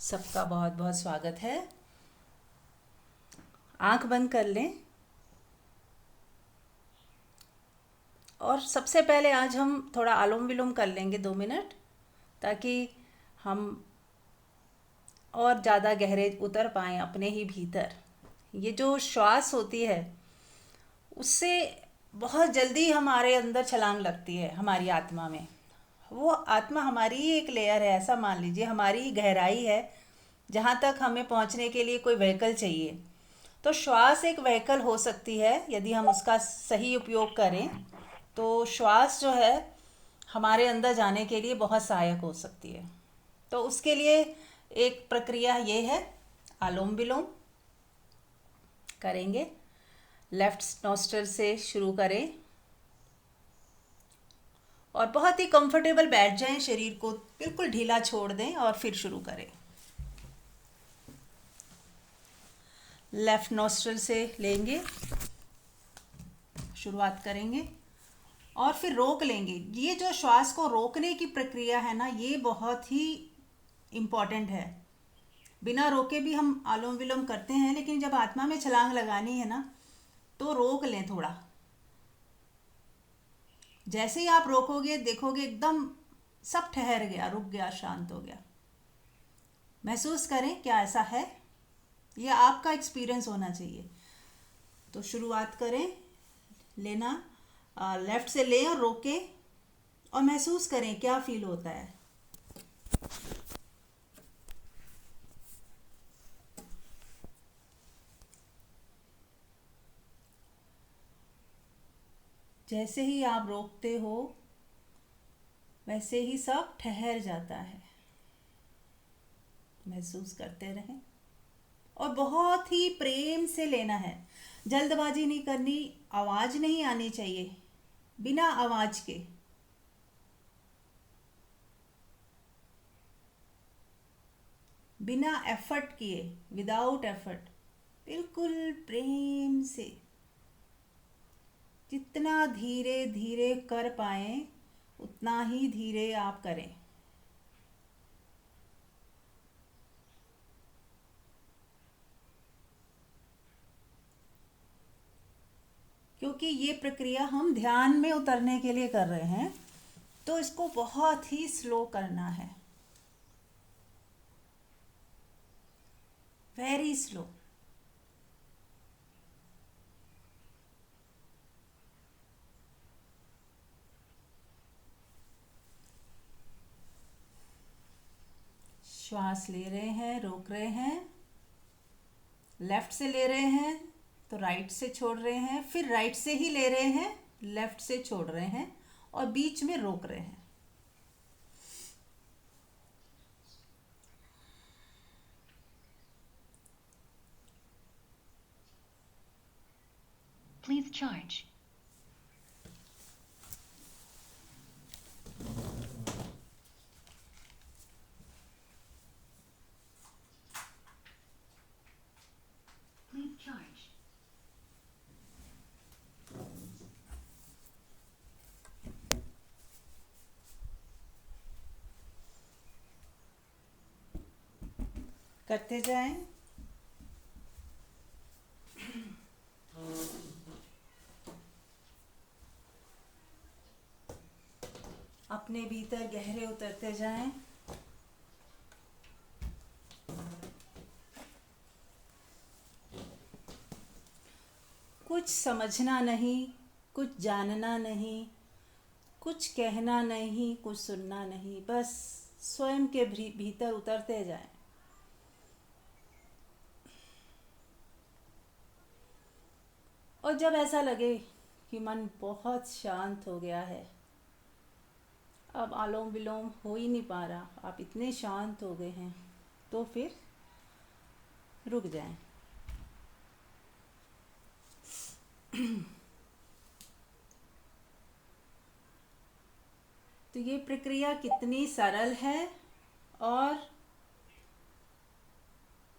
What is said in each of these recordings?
सबका बहुत बहुत स्वागत है। आंख बंद कर लें और सबसे पहले आज हम थोड़ा आलोम विलोम कर लेंगे 2 मिनट, ताकि हम और ज़्यादा गहरे उतर पाएँ अपने ही भीतर। ये जो श्वास होती है उससे बहुत जल्दी हमारे अंदर छलांग लगती है हमारी आत्मा में। वो आत्मा हमारी ही एक लेयर है, ऐसा मान लीजिए, हमारी ही गहराई है जहाँ तक हमें पहुँचने के लिए कोई व्हीकल चाहिए। तो श्वास एक व्हीकल हो सकती है यदि हम उसका सही उपयोग करें। तो श्वास जो है हमारे अंदर जाने के लिए बहुत सहायक हो सकती है। तो उसके लिए एक प्रक्रिया ये है, आलोम विलोम करेंगे। लेफ्ट नॉस्ट्रल से शुरू करें और बहुत ही कंफर्टेबल बैठ जाएं, शरीर को बिल्कुल ढीला छोड़ दें और फिर शुरू करें। लेफ्ट नॉस्ट्रल से लेंगे, शुरुआत करेंगे और फिर रोक लेंगे। ये जो श्वास को रोकने की प्रक्रिया है ना, ये बहुत ही इम्पॉर्टेंट है। बिना रोके भी हम आलोम विलोम करते हैं, लेकिन जब आत्मा में छलांग लगानी है ना तो रोक लें थोड़ा। जैसे ही आप रोकोगे देखोगे एकदम सब ठहर गया, रुक गया, शांत हो गया। महसूस करें क्या ऐसा है? ये आपका एक्सपीरियंस होना चाहिए। तो शुरुआत करें, लेना, लेफ्ट से लें और रोके और महसूस करें क्या फील होता है। जैसे ही आप रोकते हो वैसे ही सब ठहर जाता है। महसूस करते रहें और बहुत ही प्रेम से लेना है। जल्दबाजी नहीं करनी, आवाज़ नहीं आनी चाहिए, बिना आवाज़ के। बिना एफर्ट किए, विदाउट एफर्ट, बिल्कुल प्रेम से, जितना धीरे धीरे कर पाएं उतना ही धीरे आप करें। क्योंकि ये प्रक्रिया हम ध्यान में उतरने के लिए कर रहे हैं, तो इसको बहुत ही स्लो करना है, वेरी स्लो। श्वास ले रहे हैं, रोक रहे हैं, लेफ्ट से ले रहे हैं तो राइट से छोड़ रहे हैं, फिर राइट से ही ले रहे हैं, लेफ्ट से छोड़ रहे हैं और बीच में रोक रहे हैं। Please charge. Please charge. करते जाएं। अपने भीतर गहरे उतरते जाएं। कुछ समझना नहीं, कुछ जानना नहीं, कुछ कहना नहीं, कुछ सुनना नहीं, बस स्वयं के भीतर उतरते जाएं। और जब ऐसा लगे कि मन बहुत शांत हो गया है, अब आलोम विलोम हो ही नहीं पा रहा, आप इतने शांत हो गए हैं, तो फिर रुक जाएं। तो ये प्रक्रिया कितनी सरल है और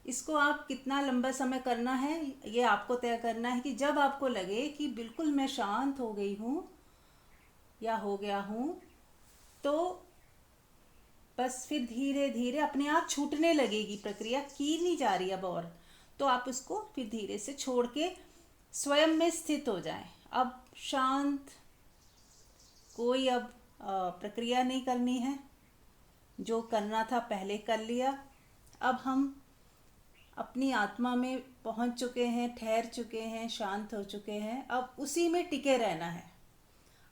इसको आप कितना लंबा समय करना है ये आपको तय करना है। कि जब आपको लगे कि बिल्कुल मैं शांत हो गई हूँ या हो गया हूँ, तो बस फिर धीरे धीरे अपने आप छूटने लगेगी, प्रक्रिया की नहीं जा रही अब और, तो आप उसको फिर धीरे से छोड़ के स्वयं में स्थित हो जाएं। अब शांत, कोई अब प्रक्रिया नहीं करनी है, जो करना था पहले कर लिया। अब हम अपनी आत्मा में पहुंच चुके हैं, ठहर चुके हैं, शांत हो चुके हैं, अब उसी में टिके रहना है।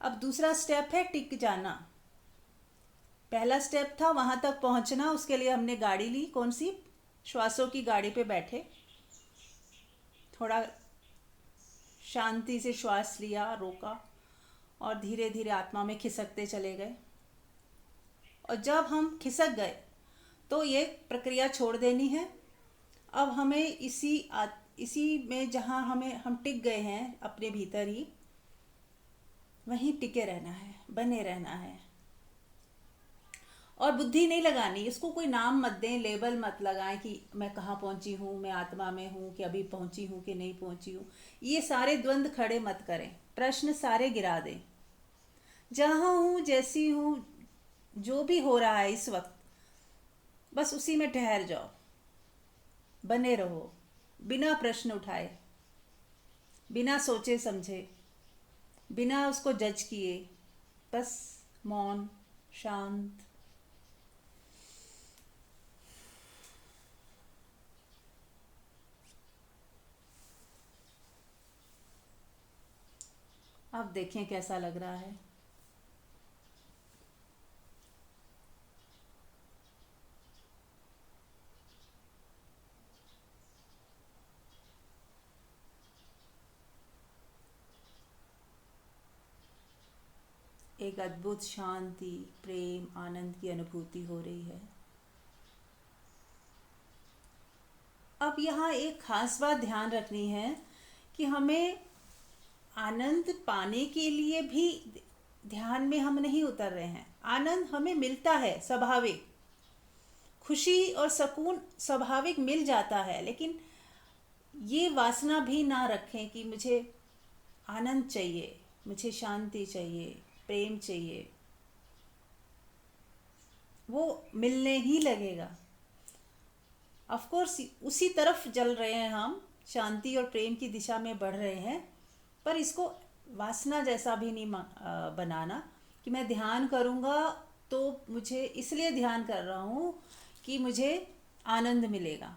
अब दूसरा स्टेप है टिक जाना। पहला स्टेप था वहां तक पहुंचना, उसके लिए हमने गाड़ी ली, कौन सी, श्वासों की गाड़ी पे बैठे, थोड़ा शांति से श्वास लिया, रोका और धीरे धीरे आत्मा में खिसकते चले गए। और जब हम खिसक गए तो ये प्रक्रिया छोड़ देनी है। अब हमें इसी में जहाँ हम टिक गए हैं अपने भीतर ही, वहीं टिके रहना है, बने रहना है। और बुद्धि नहीं लगानी, इसको कोई नाम मत दें, लेबल मत लगाएं कि मैं कहाँ पहुंची हूँ, मैं आत्मा में हूँ कि अभी पहुंची हूँ कि नहीं पहुंची हूँ। ये सारे द्वंद्व खड़े मत करें, प्रश्न सारे गिरा दें। जहाँ हूँ, जैसी हूँ, जो भी हो रहा है इस वक्त, बस उसी में ठहर जाओ, बने रहो, बिना प्रश्न उठाए, बिना सोचे समझे, बिना उसको जज किए, बस मौन, शांत। अब देखें कैसा लग रहा है। एक अद्भुत शांति, प्रेम, आनंद की अनुभूति हो रही है। अब यहाँ एक खास बात ध्यान रखनी है कि हमें आनंद पाने के लिए भी ध्यान में हम नहीं उतर रहे हैं। आनंद हमें मिलता है स्वाभाविक, खुशी और सुकून स्वाभाविक मिल जाता है, लेकिन ये वासना भी ना रखें कि मुझे आनंद चाहिए, मुझे शांति चाहिए, प्रेम चाहिए। वो मिलने ही लगेगा। ऑफ कोर्स उसी तरफ चल रहे हैं हम, शांति और प्रेम की दिशा में बढ़ रहे हैं, पर इसको वासना जैसा भी नहीं बनाना कि मैं ध्यान करूँगा तो मुझे इसलिए ध्यान कर रहा हूँ कि मुझे आनंद मिलेगा।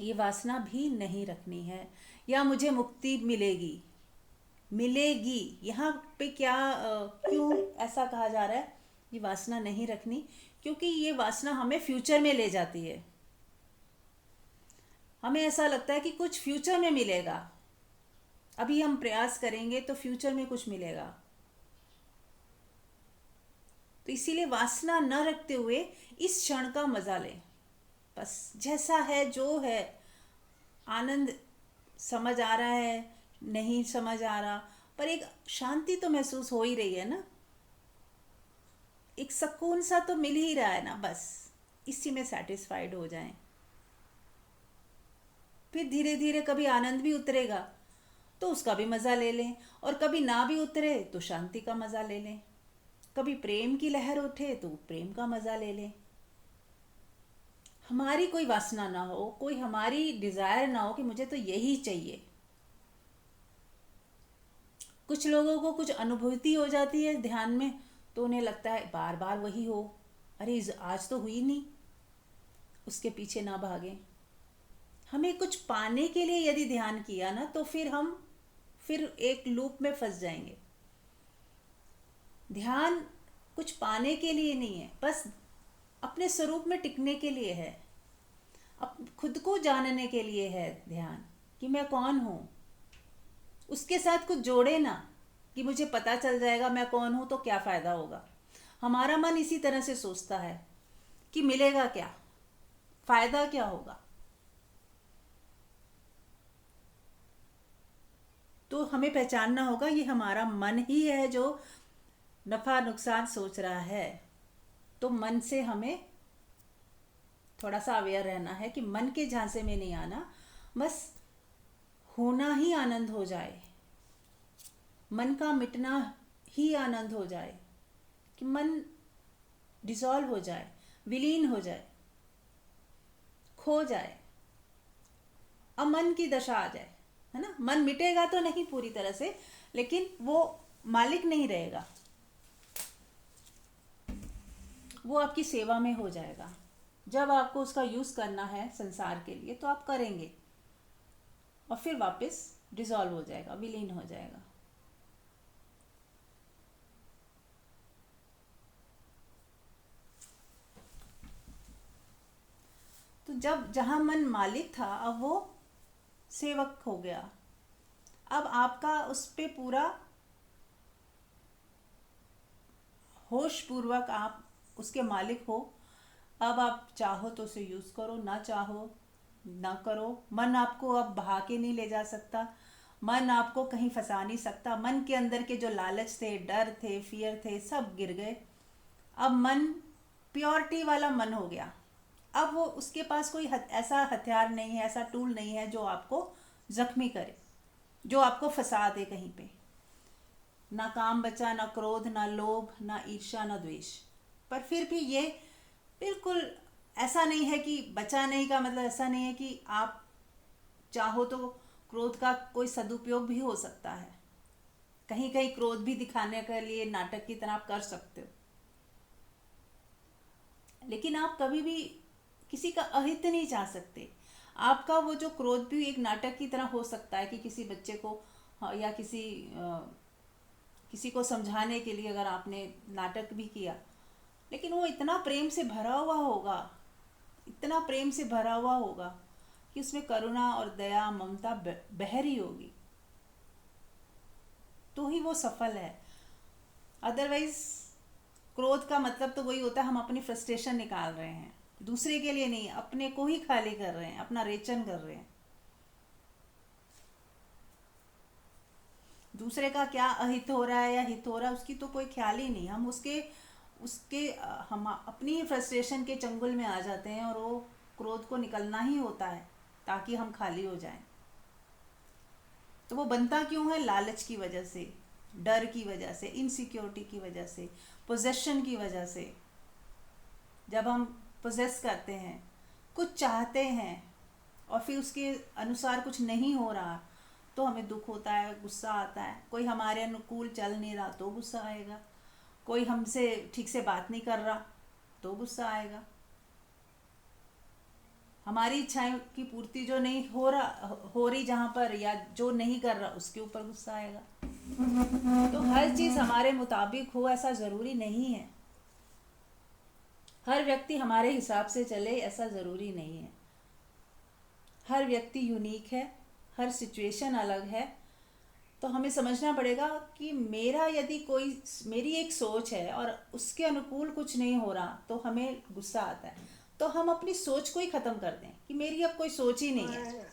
ये वासना भी नहीं रखनी है। या मुझे मुक्ति मिलेगी, मिलेगी, यहाँ पे क्या क्यों ऐसा कहा जा रहा है, ये वासना नहीं रखनी, क्योंकि ये वासना हमें फ्यूचर में ले जाती है। हमें ऐसा लगता है कि कुछ फ्यूचर में मिलेगा, अभी हम प्रयास करेंगे तो फ्यूचर में कुछ मिलेगा। तो इसीलिए वासना न रखते हुए इस क्षण का मजा लें, बस जैसा है जो है। आनंद समझ आ रहा है, नहीं समझ आ रहा, पर एक शांति तो महसूस हो ही रही है ना, एक सुकून सा तो मिल ही रहा है ना, बस इसी में सेटिस्फाइड हो जाएं। फिर धीरे धीरे कभी आनंद भी उतरेगा तो उसका भी मज़ा ले लें, और कभी ना भी उतरे तो शांति का मज़ा ले लें। कभी प्रेम की लहर उठे तो प्रेम का मज़ा ले लें। हमारी कोई वासना ना हो, कोई हमारी डिज़ायर ना हो कि मुझे तो यही चाहिए। कुछ लोगों को कुछ अनुभूति हो जाती है ध्यान में, तो उन्हें लगता है बार बार वही हो, अरे आज तो हुई नहीं, उसके पीछे ना भागें। हमें कुछ पाने के लिए यदि ध्यान किया ना, तो फिर एक लूप में फंस जाएंगे। ध्यान कुछ पाने के लिए नहीं है, बस अपने स्वरूप में टिकने के लिए है, खुद को जानने के लिए है ध्यान, कि मैं कौन हूँ। उसके साथ कुछ जोड़े ना कि मुझे पता चल जाएगा मैं कौन हूँ तो क्या फ़ायदा होगा। हमारा मन इसी तरह से सोचता है कि मिलेगा क्या, फ़ायदा क्या होगा। तो हमें पहचानना होगा ये हमारा मन ही है जो नफ़ा नुकसान सोच रहा है। तो मन से हमें थोड़ा सा अवेयर रहना है कि मन के झांसे में नहीं आना, बस होना ही आनंद हो जाए, मन का मिटना ही आनंद हो जाए, कि मन डिसॉल्व हो जाए, विलीन हो जाए, खो जाए, अमन की दशा आ जाए, है ना। मन मिटेगा तो नहीं पूरी तरह से, लेकिन वो मालिक नहीं रहेगा, वो आपकी सेवा में हो जाएगा। जब आपको उसका यूज़ करना है संसार के लिए तो आप करेंगे, और फिर वापस डिसॉल्व हो जाएगा, विलीन हो जाएगा। तो जब जहाँ मन मालिक था, अब वो सेवक हो गया। अब आपका उस पे पूरा होश पूर्वक आप उसके मालिक हो। अब आप चाहो तो उसे यूज़ करो, ना चाहो ना करो। मन आपको अब बहा के नहीं ले जा सकता, मन आपको कहीं फंसा नहीं सकता। मन के अंदर के जो लालच थे, डर थे, फियर थे, सब गिर गए। अब मन प्योरिटी वाला मन हो गया। अब वो उसके पास कोई ऐसा हथियार नहीं है, ऐसा टूल नहीं है जो आपको जख्मी करे, जो आपको फंसा दे कहीं पे। ना काम बचा, ना क्रोध, ना लोभ, ना ईर्ष्या, ना द्वेष। पर फिर भी ये बिल्कुल ऐसा नहीं है कि बचा नहीं का मतलब ऐसा नहीं है कि आप चाहो तो क्रोध का कोई सदुपयोग भी हो सकता है। कहीं कहीं क्रोध भी दिखाने के लिए नाटक की तरह आप कर सकते हो, लेकिन आप कभी भी किसी का अहित नहीं चाह सकते। आपका वो जो क्रोध भी एक नाटक की तरह हो सकता है कि किसी बच्चे को, हाँ, या किसी को समझाने के लिए अगर आपने नाटक भी किया, लेकिन वो इतना प्रेम से भरा हुआ होगा, इतना प्रेम से भरा हुआ होगा कि उसमें करुणा और दया, ममता बह रही होगी, तो ही वो सफल है। अदरवाइज क्रोध का मतलब तो वही होता है, हम अपनी फ्रस्ट्रेशन निकाल रहे हैं, दूसरे के लिए नहीं, अपने को ही खाली कर रहे हैं, अपना रेचन कर रहे हैं। दूसरे का क्या अहित हो रहा है या हित हो रहा है उसकी तो कोई ख्याल ही नहीं। हम उसके उसके हम अपनी फ्रस्ट्रेशन के चंगुल में आ जाते हैं, और वो क्रोध को निकलना ही होता है ताकि हम खाली हो जाएं। तो वो बनता क्यों है? लालच की वजह से, डर की वजह से, इनसिक्योरिटी की वजह से, पोजेशन की वजह से। जब हम पोजेस करते हैं, कुछ चाहते हैं, और फिर उसके अनुसार कुछ नहीं हो रहा, तो हमें दुख होता है, गुस्सा आता है। कोई हमारे अनुकूल चल नहीं रहा तो गुस्सा आएगा, कोई हमसे ठीक से बात नहीं कर रहा तो गुस्सा आएगा, हमारी इच्छाएं की पूर्ति जो नहीं हो रही जहाँ पर, या जो नहीं कर रहा उसके ऊपर गुस्सा आएगा। तो हर चीज़ हमारे मुताबिक हो ऐसा ज़रूरी नहीं है, हर व्यक्ति हमारे हिसाब से चले ऐसा ज़रूरी नहीं है। हर व्यक्ति यूनिक है, हर सिचुएशन अलग है। तो हमें समझना पड़ेगा कि मेरी एक सोच है और उसके अनुकूल कुछ नहीं हो रहा तो हमें गुस्सा आता है। तो हम अपनी सोच को ही ख़त्म कर दें कि मेरी अब कोई सोच ही नहीं है,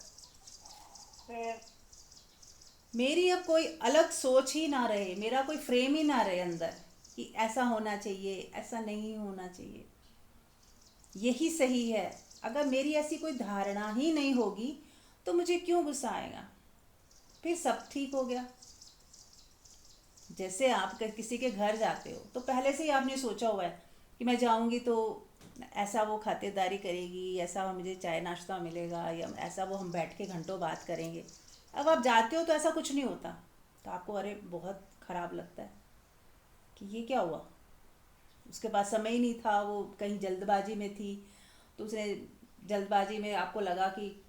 मेरी अब कोई अलग सोच ही ना रहे, मेरा कोई फ्रेम ही ना रहे अंदर कि ऐसा होना चाहिए, ऐसा नहीं होना चाहिए, यही सही है। अगर मेरी ऐसी कोई धारणा ही नहीं होगी तो मुझे क्यों गुस्सा आएगा? फिर सब ठीक हो गया। जैसे आप किसी के घर जाते हो तो पहले से ही आपने सोचा हुआ है कि मैं जाऊंगी तो ऐसा वो खातिरदारी करेगी, ऐसा मुझे चाय नाश्ता मिलेगा, या ऐसा वो हम बैठ के घंटों बात करेंगे। अब आप जाते हो तो ऐसा कुछ नहीं होता, तो आपको अरे बहुत ख़राब लगता है कि ये क्या हुआ, उसके पास समय ही नहीं था, वो कहीं जल्दबाजी में थी, तो उसने जल्दबाजी में आपको लगा कि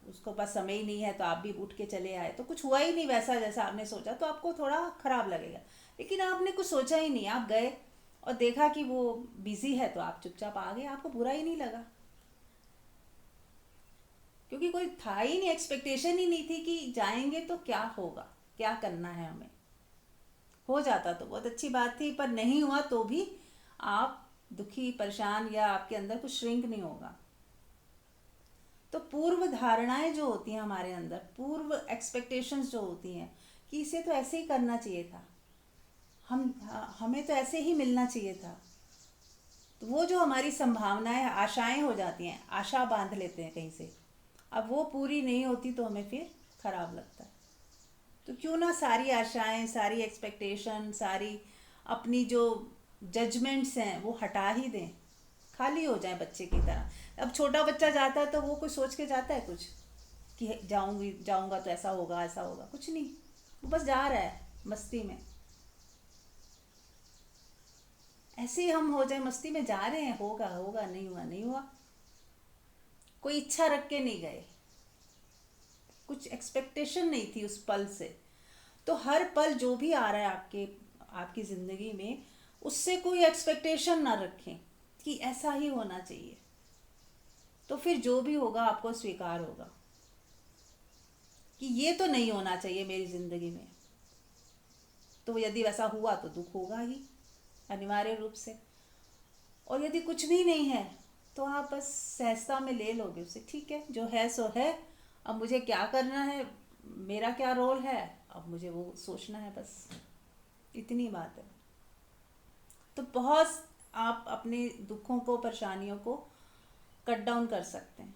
उसको पास समय ही नहीं है, तो आप भी उठ के चले आए, तो कुछ हुआ ही नहीं वैसा जैसा आपने सोचा, तो आपको थोड़ा ख़राब लगेगा। लेकिन आपने कुछ सोचा ही नहीं, आप गए और देखा कि वो बिज़ी है तो आप चुपचाप आ गए, आपको बुरा ही नहीं लगा, क्योंकि कोई था ही नहीं, एक्सपेक्टेशन ही नहीं थी कि जाएंगे तो क्या होगा, क्या करना है हमें। हो जाता तो बहुत अच्छी बात थी, पर नहीं हुआ तो भी आप दुखी, परेशान, या आपके अंदर कुछ श्रिंक नहीं होगा। तो पूर्व धारणाएं जो होती हैं हमारे अंदर, पूर्व एक्सपेक्टेशंस जो होती हैं कि इसे तो ऐसे ही करना चाहिए था, हमें तो ऐसे ही मिलना चाहिए था, तो वो जो हमारी संभावनाएं, आशाएं हो जाती हैं, आशा बांध लेते हैं कहीं से, अब वो पूरी नहीं होती तो हमें फिर खराब लगता है। तो क्यों ना सारी आशाएं, सारी एक्सपेक्टेशन, सारी अपनी जो जजमेंट्स हैं वो हटा ही दें, खाली हो जाए बच्चे की तरह। अब छोटा बच्चा जाता है तो वो कुछ सोच के जाता है कुछ कि जाऊंगी जाऊंगा तो ऐसा होगा ऐसा होगा, कुछ नहीं, वो बस जा रहा है मस्ती में। ऐसे ही हम हो जाए मस्ती में जा रहे हैं, होगा होगा, नहीं हुआ नहीं हुआ, कोई इच्छा रख के नहीं गए, कुछ एक्सपेक्टेशन नहीं थी उस पल से। तो हर पल जो भी आ रहा है आपके आपकी ज़िंदगी में, उससे कोई एक्सपेक्टेशन ना रखें कि ऐसा ही होना चाहिए, तो फिर जो भी होगा आपको स्वीकार होगा कि ये तो नहीं होना चाहिए मेरी ज़िंदगी में। तो यदि वैसा हुआ तो दुख होगा ही अनिवार्य रूप से। और यदि कुछ भी नहीं है तो आप बस सहजता में ले लोगे उसे, ठीक है जो है सो है, अब मुझे क्या करना है, मेरा क्या रोल है, अब मुझे वो सोचना है, बस इतनी बात है। तो बहुत आप अपने दुखों को परेशानियों को कट डाउन कर सकते हैं,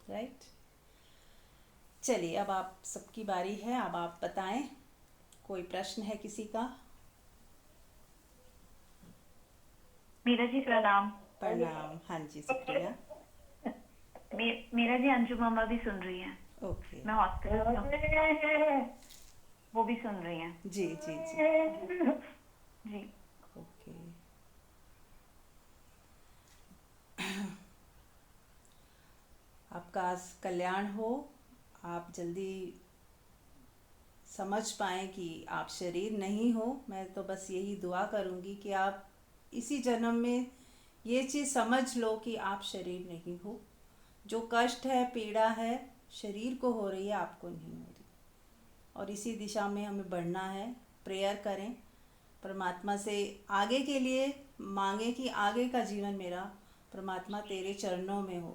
राइट। चलिए अब आप सबकी बारी है, अब आप बताएं, कोई प्रश्न है किसी का? मीरा जी प्रणाम। प्रणाम, हाँ जी सुप्रिया। मीरा जी अंजू मामा भी सुन रही हैं। ओके। मैं हॉस्पिटल में हूँ, वो भी सुन रही हैं। जी जी जी। जी ओके। आपका कल्याण हो, आप जल्दी समझ पाएँ कि आप शरीर नहीं हो। मैं तो बस यही दुआ करूँगी कि आप इसी जन्म में ये चीज़ समझ लो कि आप शरीर नहीं हो। जो कष्ट है, पीड़ा है, शरीर को हो रही है, आपको नहीं हो रही। और इसी दिशा में हमें बढ़ना है। प्रेयर करें परमात्मा से, आगे के लिए मांगे कि आगे का जीवन मेरा परमात्मा तेरे चरणों में हो,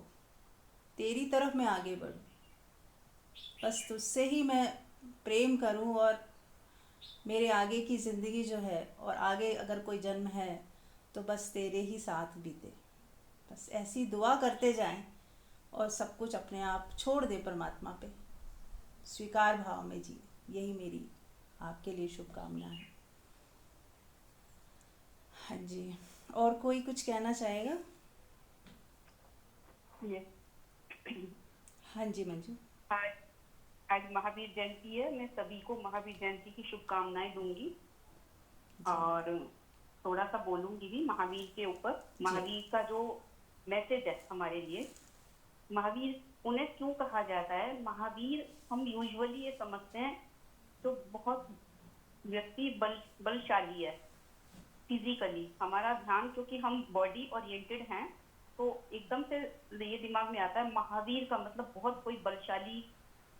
तेरी तरफ मैं आगे बढ़ूँ, बस तुझसे ही मैं प्रेम करूं, और मेरे आगे की ज़िंदगी जो है और आगे अगर कोई जन्म है तो बस तेरे ही साथ बीते। बस ऐसी दुआ करते जाएं और सब कुछ अपने आप छोड़ दे परमात्मा पे, स्वीकार भाव में जी। यही मेरी आपके लिए शुभकामना है। हाँ जी, और कोई कुछ कहना चाहेगा? ये हाँ जी मंजू। आज आज महावीर जयंती है। मैं सभी को महावीर जयंती की शुभकामनाएं दूंगी जी और थोड़ा सा बोलूंगी भी महावीर के ऊपर। जी। महावीर का जो मैसेज है हमारे लिए, महावीर उन्हें क्यों कहा जाता है महावीर? हम यूजुअली ये समझते हैं जो बहुत व्यक्ति बलशाली है फिजिकली, हमारा ध्यान, क्योंकि हम बॉडी ओरिएंटेड हैं, तो एकदम से ये दिमाग में आता है महावीर का मतलब बहुत कोई बलशाली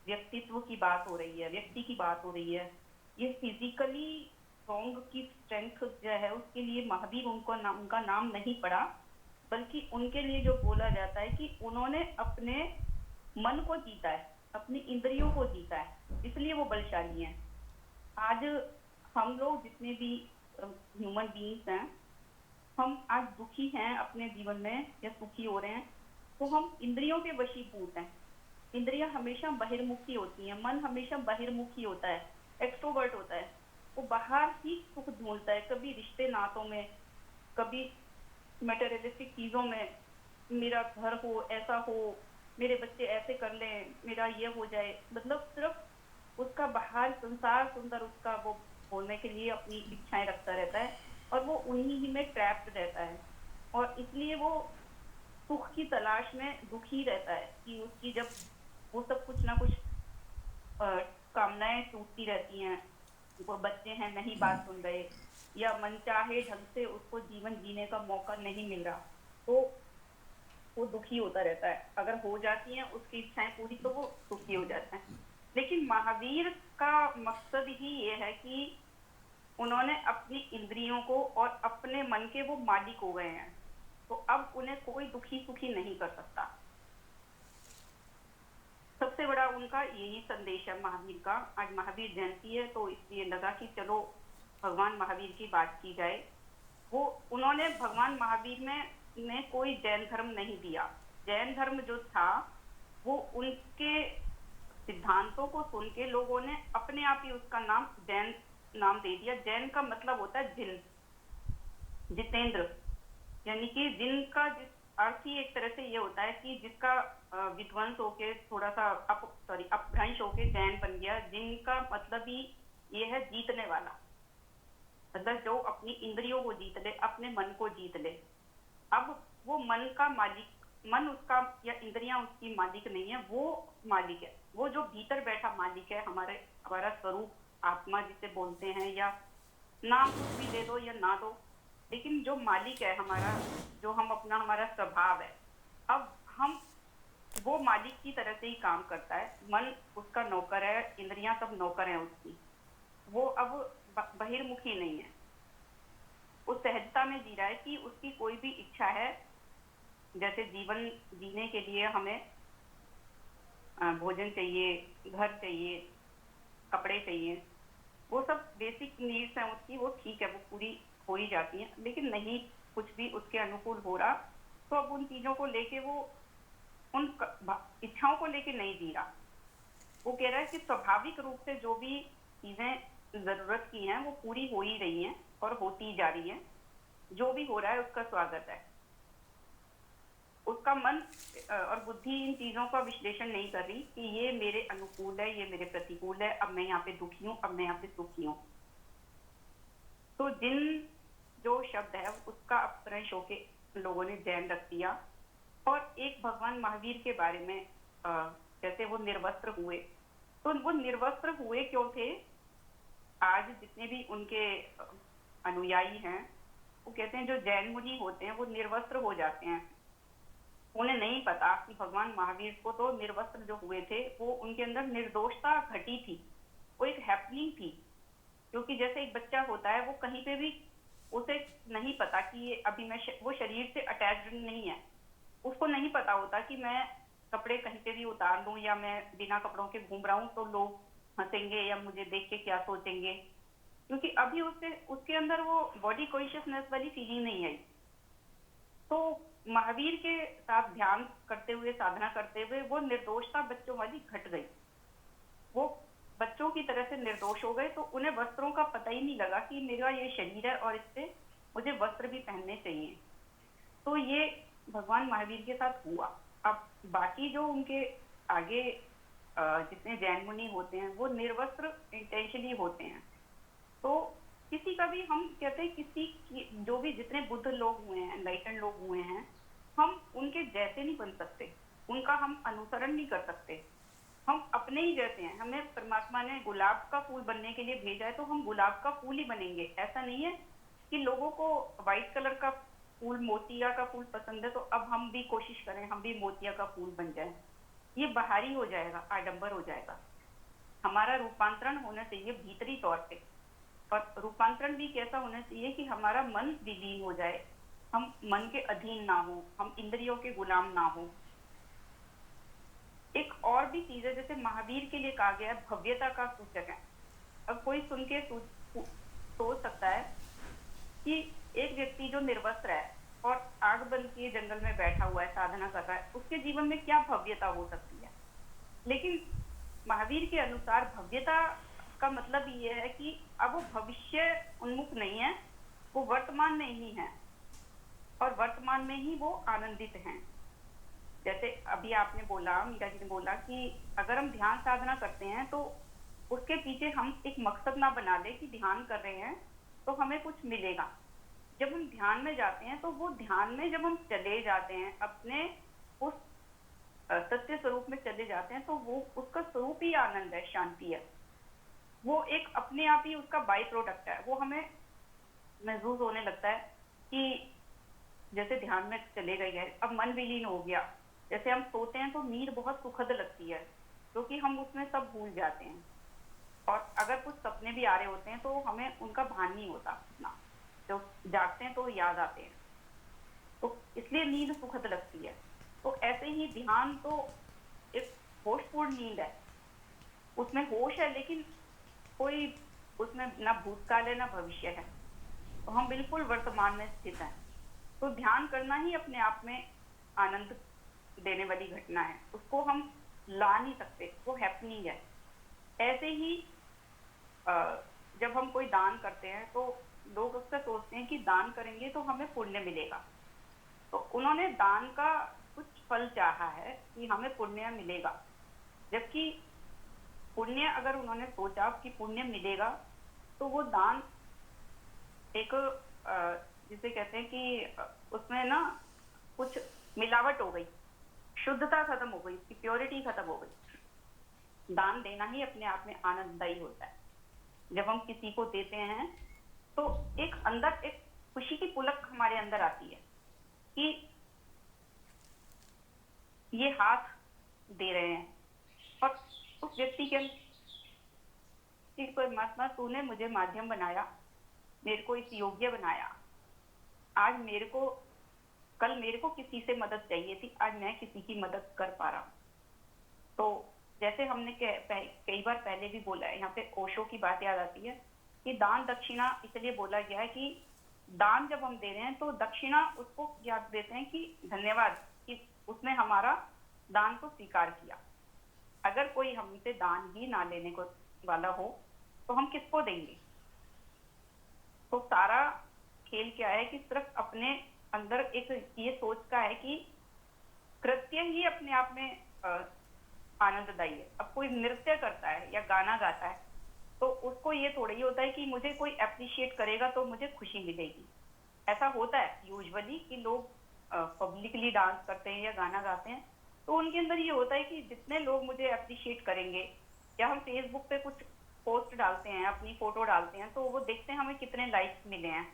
व्यक्तित्व की बात हो रही है, व्यक्ति की बात हो रही है। ये फिजिकली स्ट्रॉन्ग की स्ट्रेंथ जो है उसके लिए महावीर उनका नाम नहीं पड़ा, बल्कि उनके लिए जो बोला जाता है कि उन्होंने अपने मन को जीता है, अपनी इंद्रियों को जीता है, इसलिए वो बलशाली हैं। आज हम लोग जितने भी ह्यूमन बीइंग्स हैं, हम आज दुखी हैं अपने जीवन में या सुखी हो रहे हैं, तो हम इंद्रियों के वशीभूत हैं। इंद्रियां हमेशा बहिर्मुखी होती हैं, मन हमेशा बहिर्मुखी होता है, एक्सट्रोवर्ट होता है, वो बाहर ही सुख ढूंढता है, कभी रिश्ते नातों में, कभी मटेरियलिस्टिक चीजों में, मेरा घर हो, ऐसा हो, मेरे बच्चे ऐसे कर लें, मेरा ये हो जाए, मतलब सिर्फ उसका बाहर संसार सुंदर उसका वो होने के लिए अपनी इच्छाएं रखता रहता है और वो उन्हीं ही में ट्रैप्ड रहता है। और इसलिए वो सुख की तलाश में दुखी रहता है कि उसकी जब वो सब कुछ ना कुछ कामनाएं टूटती रहती हैं, वो बच्चे हैं नहीं बात सुन रहे, या मनचाहे ढंग से उसको जीवन जीने का मौका नहीं मिल रहा, तो वो दुखी होता रहता है। अगर हो जाती हैं उसकी इच्छाएं पूरी तो वो दुखी हो जाता है। लेकिन महावीर का मकसद ही ये है कि उन्होंने अपनी इंद्रियों को और अपने मन के वो मालिक हो गए हैं, तो अब उन्हें कोई दुखी सुखी नहीं कर सकता। सबसे बड़ा उनका यही संदेश है महावीर का। आज महावीर जयंती है तो इसलिए लगा कि चलो भगवान महावीर की बात की जाए। वो उन्होंने भगवान महावीर ने कोई जैन धर्म नहीं दिया। जैन धर्म जो था वो उनके सिद्धांतों को सुन के लोगों ने अपने आप ही उसका नाम जैन नाम दे दिया। जैन का मतलब होता है जिन, जितेंद्र, यानी कि जिनका जिस अर्थ ही एक तरह से ये होता है कि जिसका विध्वंस होके थोड़ा सा अपभ्रंश होके जैन बन गया, जिनका मतलब ही ये है जीतने वाला, मतलब जो अपनी इंद्रियों को जीत ले, अपने मन को जीत ले। अब वो मन का मालिक, मन उसका या इंद्रियां उसकी मालिक नहीं है, वो मालिक है। वो जो भीतर बैठा मालिक है, हमारा स्वरूप आत्मा जिसे बोलते हैं, या नाम कुछ भी दे दो या ना दो, लेकिन जो मालिक है हमारा, जो हम अपना हमारा स्वभाव है, अब हम वो मालिक की तरह से ही काम करता है। मन उसका नौकर है, इंद्रियां सब नौकर हैं उसकी। वो अब बहिर्मुखी नहीं है, उस सहजता में जी रहा है कि उसकी कोई भी इच्छा है, जैसे जीवन जीने के लिए हमें भोजन चाहिए, घर चाहिए, कपड़े चाहिए, वो सब बेसिक नीड्स हैं उसकी, वो ठीक है, वो पूरी हो ही जाती हैं। लेकिन नहीं कुछ भी उसके अनुकूल हो रहा, तो अब उन चीजों को लेके वो उन इच्छाओं को लेके नहीं जी रहा। वो कह रहा है कि स्वाभाविक रूप से जो भी चीजें जरूरत की हैं वो पूरी हो ही रही हैं और होती जा रही हैं। जो भी हो रहा है उसका स्वागत है। उसका मन और बुद्धि इन चीजों का विश्लेषण नहीं कर रही कि ये मेरे अनुकूल है, ये मेरे प्रतिकूल है, अब मैं यहाँ पे दुखी हूँ, अब मैं यहाँ पे सुखी हूँ। तो जिन जो शब्द है उसका अपभ्रंश होके लोगों ने जैन रख दिया। और एक भगवान महावीर के बारे में जैसे वो निर्वस्त्र हुए, तो वो निर्वस्त्र हुए क्यों थे? आज जितने भी उनके अनुयायी हैं वो कहते हैं जो जैन मुनि होते हैं वो निर्वस्त्र हो जाते हैं। उन्हें नहीं पता कि भगवान महावीर को तो निर्वस्त्र जो हुए थे वो उनके अंदर निर्दोषता घटी थी, वो एक हैपनिंग थी। क्योंकि जैसे एक बच्चा होता है वो कहीं पे भी उसे नहीं पता कि ये अभी वो शरीर से अटैच्ड नहीं है, उसको नहीं पता होता कि मैं कपड़े कहीं पे भी उतार लूं या मैं बिना कपड़ों के घूम रहा हूं तो लोग हंसेंगे या मुझे देख के क्या सोचेंगे, क्योंकि अभी उसके अंदर वो बॉडी कॉन्शियसनेस वाली फीलिंग नहीं आई। तो महावीर के साथ ध्यान करते हुए, साधना करते हुए वो निर्दोषता बच्चों वाली घट गई। वो बच्चों की तरह से निर्दोष हो गए, तो उन्हें वस्त्रों का पता ही नहीं लगा कि मेरा ये शरीर है और इससे मुझे वस्त्र भी पहनने चाहिए। तो ये भगवान महावीर के साथ हुआ। अब बाकी जो उनके आगे जितने जैन मुनि होते हैं वो निर्वस्त्र इंटेंशनली होते हैं। तो किसी का भी, हम कहते हैं किसी की, जो भी जितने बुद्ध लोग हुए हैं, एनलाइटन लोग हुए हैं, हम उनके जैसे नहीं बन सकते, उनका हम अनुसरण नहीं कर सकते, हम अपने ही जैसे हैं। हमें परमात्मा ने गुलाब का फूल बनने के लिए भेजा है तो हम गुलाब का फूल ही बनेंगे। ऐसा नहीं है कि लोगों को व्हाइट कलर का फूल, मोतिया का फूल पसंद है तो अब हम भी कोशिश करें हम भी मोतिया का फूल बन जाए। ये बाहरी हो जाएगा, आडंबर हो जाएगा। हमारा रूपांतरण होना चाहिए भीतरी तौर पे, और रूपांतरण भी कैसा होना चाहिए कि हमारा मन विलीन हो जाए, हम मन के अधीन ना हो, हम इंद्रियों के गुलाम ना हो। एक और भी चीज है, जैसे महावीर के लिए कहा गया है भव्यता का सूचक है। अब कोई सुन के सोच सकता है कि एक व्यक्ति जो निर्वस्त्र है और आग बंद किए जंगल में बैठा हुआ है, साधना कर रहा है, उसके जीवन में क्या भव्यता हो सकती है? लेकिन महावीर के अनुसार भव्यता का मतलब ये है कि अब वो भविष्य उन्मुख नहीं है, वो वर्तमान में ही है और वर्तमान में ही वो आनंदित हैं। जैसे अभी आपने बोला, मीरा जी ने बोला कि अगर हम ध्यान साधना करते हैं तो उसके पीछे हम एक मकसद ना बना ले कि ध्यान कर रहे हैं तो हमें कुछ मिलेगा। जब हम ध्यान में जाते हैं तो वो ध्यान में जब हम चले जाते हैं, अपने उस सत्य स्वरूप में चले जाते हैं, तो वो उसका स्वरूप ही आनंद है, शांति है। वो एक अपने आप ही उसका बाई प्रोडक्ट है। वो हमें महसूस होने लगता है कि जैसे ध्यान में चले गए हैं, अब मन विलीन हो गया। जैसे हम सोते हैं तो नींद बहुत सुखद लगती है क्योंकि हम उसमें सब भूल जाते हैं, और अगर कुछ सपने भी आ रहे होते हैं तो हमें उनका भान नहीं होता ना, जब जागते हैं तो याद आते हैं, तो इसलिए नींद सुखद लगती है। तो ऐसे ही ध्यान तो एक होशपूर्ण नींद है, उसमें होश है लेकिन कोई उसमें ना भूतकाल है ना भविष्य है, तो हम बिल्कुल वर्तमान में स्थित हैं। तो ध्यान करना ही अपने आप में आनंद देने वाली घटना है, उसको हम ला नहीं सकते, वो हैपनिंग है। ऐसे ही जब हम कोई दान करते हैं तो लोग अक्सर सोचते हैं कि दान करेंगे तो हमें पुण्य मिलेगा। तो उन्होंने दान का कुछ फल चाहा है कि हमें पुण्य मिलेगा, जबकि पुण्य अगर उन्होंने सोचा कि पुण्य मिलेगा तो वो दान एक जिसे कहते हैं कि उसमें ना कुछ मिलावट हो गई, शुद्धता खत्म हो गई, उसकी प्योरिटी खत्म हो गई। दान देना ही अपने आप में आनंददायी होता है। जब हम किसी को देते हैं तो एक अंदर एक खुशी की पुलक हमारे अंदर आती है कि ये हाथ दे रहे हैं और उस व्यक्ति के कि परमात्मा तूने मुझे माध्यम बनाया, मेरे को इस योग्य बनाया। आज मेरे को कल मेरे को किसी से मदद चाहिए थी, आज मैं किसी की मदद कर पा रहा हूँ। तो जैसे हमने कई बार पहले भी बोला है, यहाँ पे ओशो की बात याद आती है कि दान दक्षिणा इसलिए बोला गया है कि दान जब हम दे रहे हैं तो दक्षिणा उसको याद देते हैं कि धन्यवाद कि उसने हमारा दान को स्वीकार किया। अगर कोई हमसे दान ही ना लेने को वाला हो तो हम किसको देंगे? तो सारा खेल क्या है कि सिर्फ अपने अंदर एक ये सोच का है कि कृत्य ही अपने आप में आनंददायी है। अब कोई नृत्य करता है या गाना गाता है तो उसको ये थोड़ा ही होता है कि मुझे कोई अप्रिशिएट करेगा तो मुझे खुशी मिलेगी। ऐसा होता है यूजुअली कि लोग पब्लिकली डांस करते हैं या गाना गाते हैं तो उनके अंदर ये होता है कि जितने लोग मुझे अप्रिशिएट करेंगे, या हम फेसबुक पे कुछ पोस्ट डालते हैं, अपनी फोटो डालते हैं तो वो देखते हैं हमें कितने लाइक्स मिले हैं।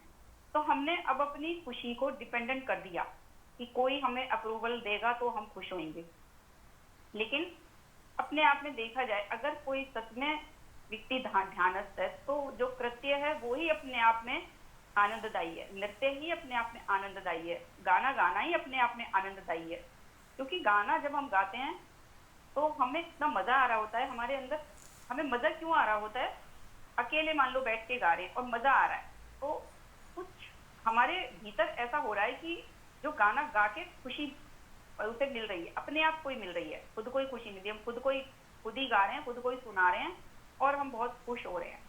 तो हमने अब अपनी खुशी को डिपेंडेंट कर दिया कि कोई हमें अप्रूवल देगा तो हम खुश होंगे। लेकिन अपने आप में देखा जाए, अगर कोई सच में व्यक्ति ध्यानस्थ है तो जो कृत्य है वो ही अपने आप में आनंददायी है, नृत्य ही अपने आप में आनंददायी है, गाना गाना ही अपने आप में आनंददायी है। क्योंकि गाना जब हम गाते हैं तो हमें इतना मजा आ रहा होता है हमारे अंदर। हमें मजा क्यों आ रहा होता है? अकेले मान लो बैठ के गा रहे हैं और मजा आ रहा है तो कुछ हमारे भीतर ऐसा हो रहा है कि जो गाना गा के खुशी उसे मिल रही है, अपने आप को ही मिल रही है, खुद को ही खुशी मिल रही है। हम खुद ही गा रहे हैं, खुद को ही सुना रहे हैं और हम बहुत खुश हो रहे हैं।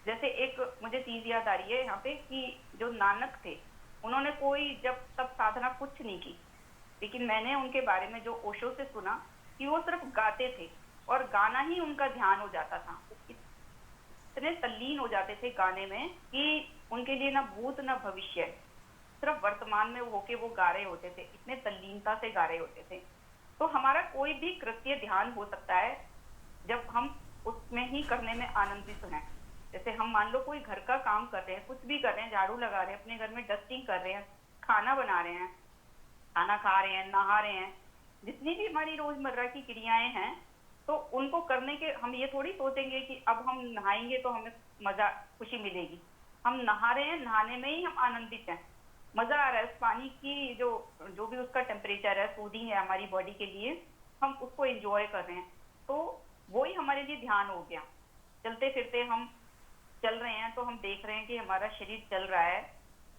जैसे एक मुझे चीज याद आ रही है यहाँ पे कि जो नानक थे उन्होंने कोई जब तब साधना कुछ नहीं की, लेकिन मैंने उनके बारे में जो ओशो से सुना कि वो सिर्फ गाते थे और गाना ही उनका ध्यान हो जाता था। इतने तल्लीन हो जाते थे गाने में कि उनके लिए ना भूत ना भविष्य, सिर्फ वर्तमान में होके वो गा रहे होते थे, इतने तल्लीनता से गा रहे होते थे। तो हमारा कोई भी कृत्य ध्यान हो सकता है जब हम उसमें ही करने में आनंदित हैं। जैसे हम मान लो कोई घर का काम कर रहे हैं, कुछ भी कर रहे हैं, झाड़ू लगा रहे हैं, अपने घर में डस्टिंग कर रहे हैं, खाना बना रहे हैं, खाना खा रहे हैं, नहा रहे हैं, जितनी भी हमारी रोजमर्रा की क्रियाएं हैं तो उनको करने के हम ये थोड़ी सोचेंगे कि अब हम नहाएंगे तो हमें मजा खुशी मिलेगी। हम नहा रहे हैं, नहाने में ही हम आनंदित हैं, मजा आ रहा है। उस पानी की जो भी उसका टेम्परेचर है, सूदिंग है हमारी बॉडी के लिए, हम उसको एंजॉय कर रहे हैं। तो वही हमारे लिए ध्यान हो गया। चलते फिरते हम चल रहे हैं तो हम देख रहे हैं कि हमारा शरीर चल रहा है,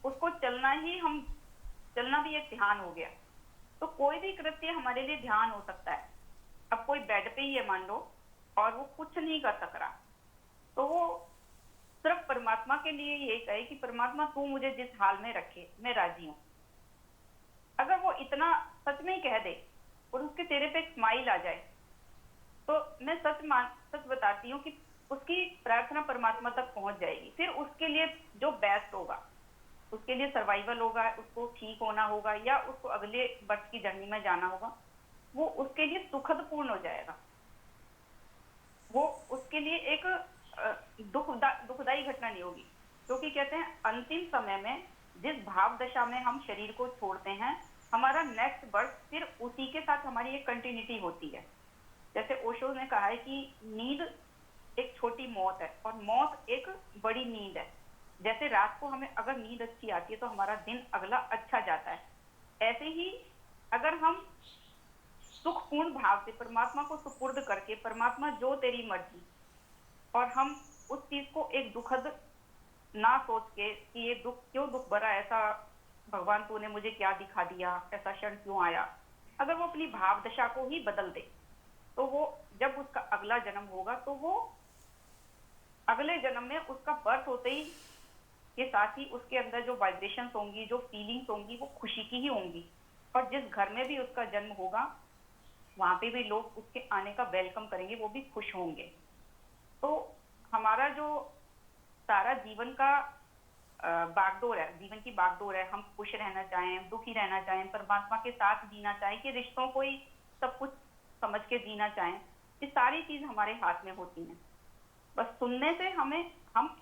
उसको चलना भी एक ध्यान हो गया। तो कोई भी कृत्य हमारे लिए ध्यान हो सकता है। अब कोई बेड पे ही है मान लो और वो कुछ नहीं कर सक रहा, तो वो सिर्फ परमात्मा के लिए यही कहे कि परमात्मा तू मुझे जिस हाल में रखे मैं राजी हूं। अगर वो इतना सच में ही कह दे और उसके चेहरे पे एक स्माइल आ जाए तो मैं सच बताती हूँ कि उसकी प्रार्थना परमात्मा तक पहुंच जाएगी। फिर उसके लिए जो बेस्ट होगा, उसके लिए सर्वाइवल होगा, उसको ठीक होना होगा या उसको अगले बर्थ की जर्नी में जाना होगा, वो उसके लिए सुखद पूर्ण हो जाएगा। वो उसके लिए एक दुखदाई घटना नहीं होगी। क्योंकि कहते हैं अंतिम समय में जिस भाव दशा में हम शरीर को छोड़ते हैं, हमारा नेक्स्ट बर्थ फिर उसी के साथ हमारी एक कंटिन्यूटी होती है। जैसे ओशो ने कहा है कि नींद एक छोटी मौत है और मौत एक बड़ी नींद है। जैसे रात को हमें अगर नींद अच्छी आती है तो हमारा दिन अगला अच्छा जाता है, ऐसे ही अगर हम सुखपूर्ण भाव से परमात्मा को सुपुर्द करके, परमात्मा जो तेरी मर्जी, और हम उस चीज को एक दुखद ना सोच के कि ये दुख भरा, ऐसा भगवान तूने मुझे क्या दिखा दिया, ऐसा क्षण क्यों आया, अगर वो अपनी भाव दशा को ही बदल दे तो वो जब उसका अगला जन्म होगा तो वो अगले जन्म में उसका बर्थ होते ही के साथ ही उसके अंदर जो वाइब्रेशंस होंगी, जो फीलिंग्स होंगी, वो खुशी की ही होंगी। और जिस घर में भी उसका जन्म होगा वहां पे भी लोग उसके आने का वेलकम करेंगे, वो भी खुश होंगे। तो हमारा जो सारा जीवन का बागडोर है, जीवन की बागडोर है, हम खुश रहना चाहें, दुखी रहना चाहें, परमात्मा के साथ जीना चाहें, कि रिश्तों को ही सब कुछ समझ के जीना चाहें, ये सारी चीज हमारे हाथ में होती हैं। बस सुनने से हम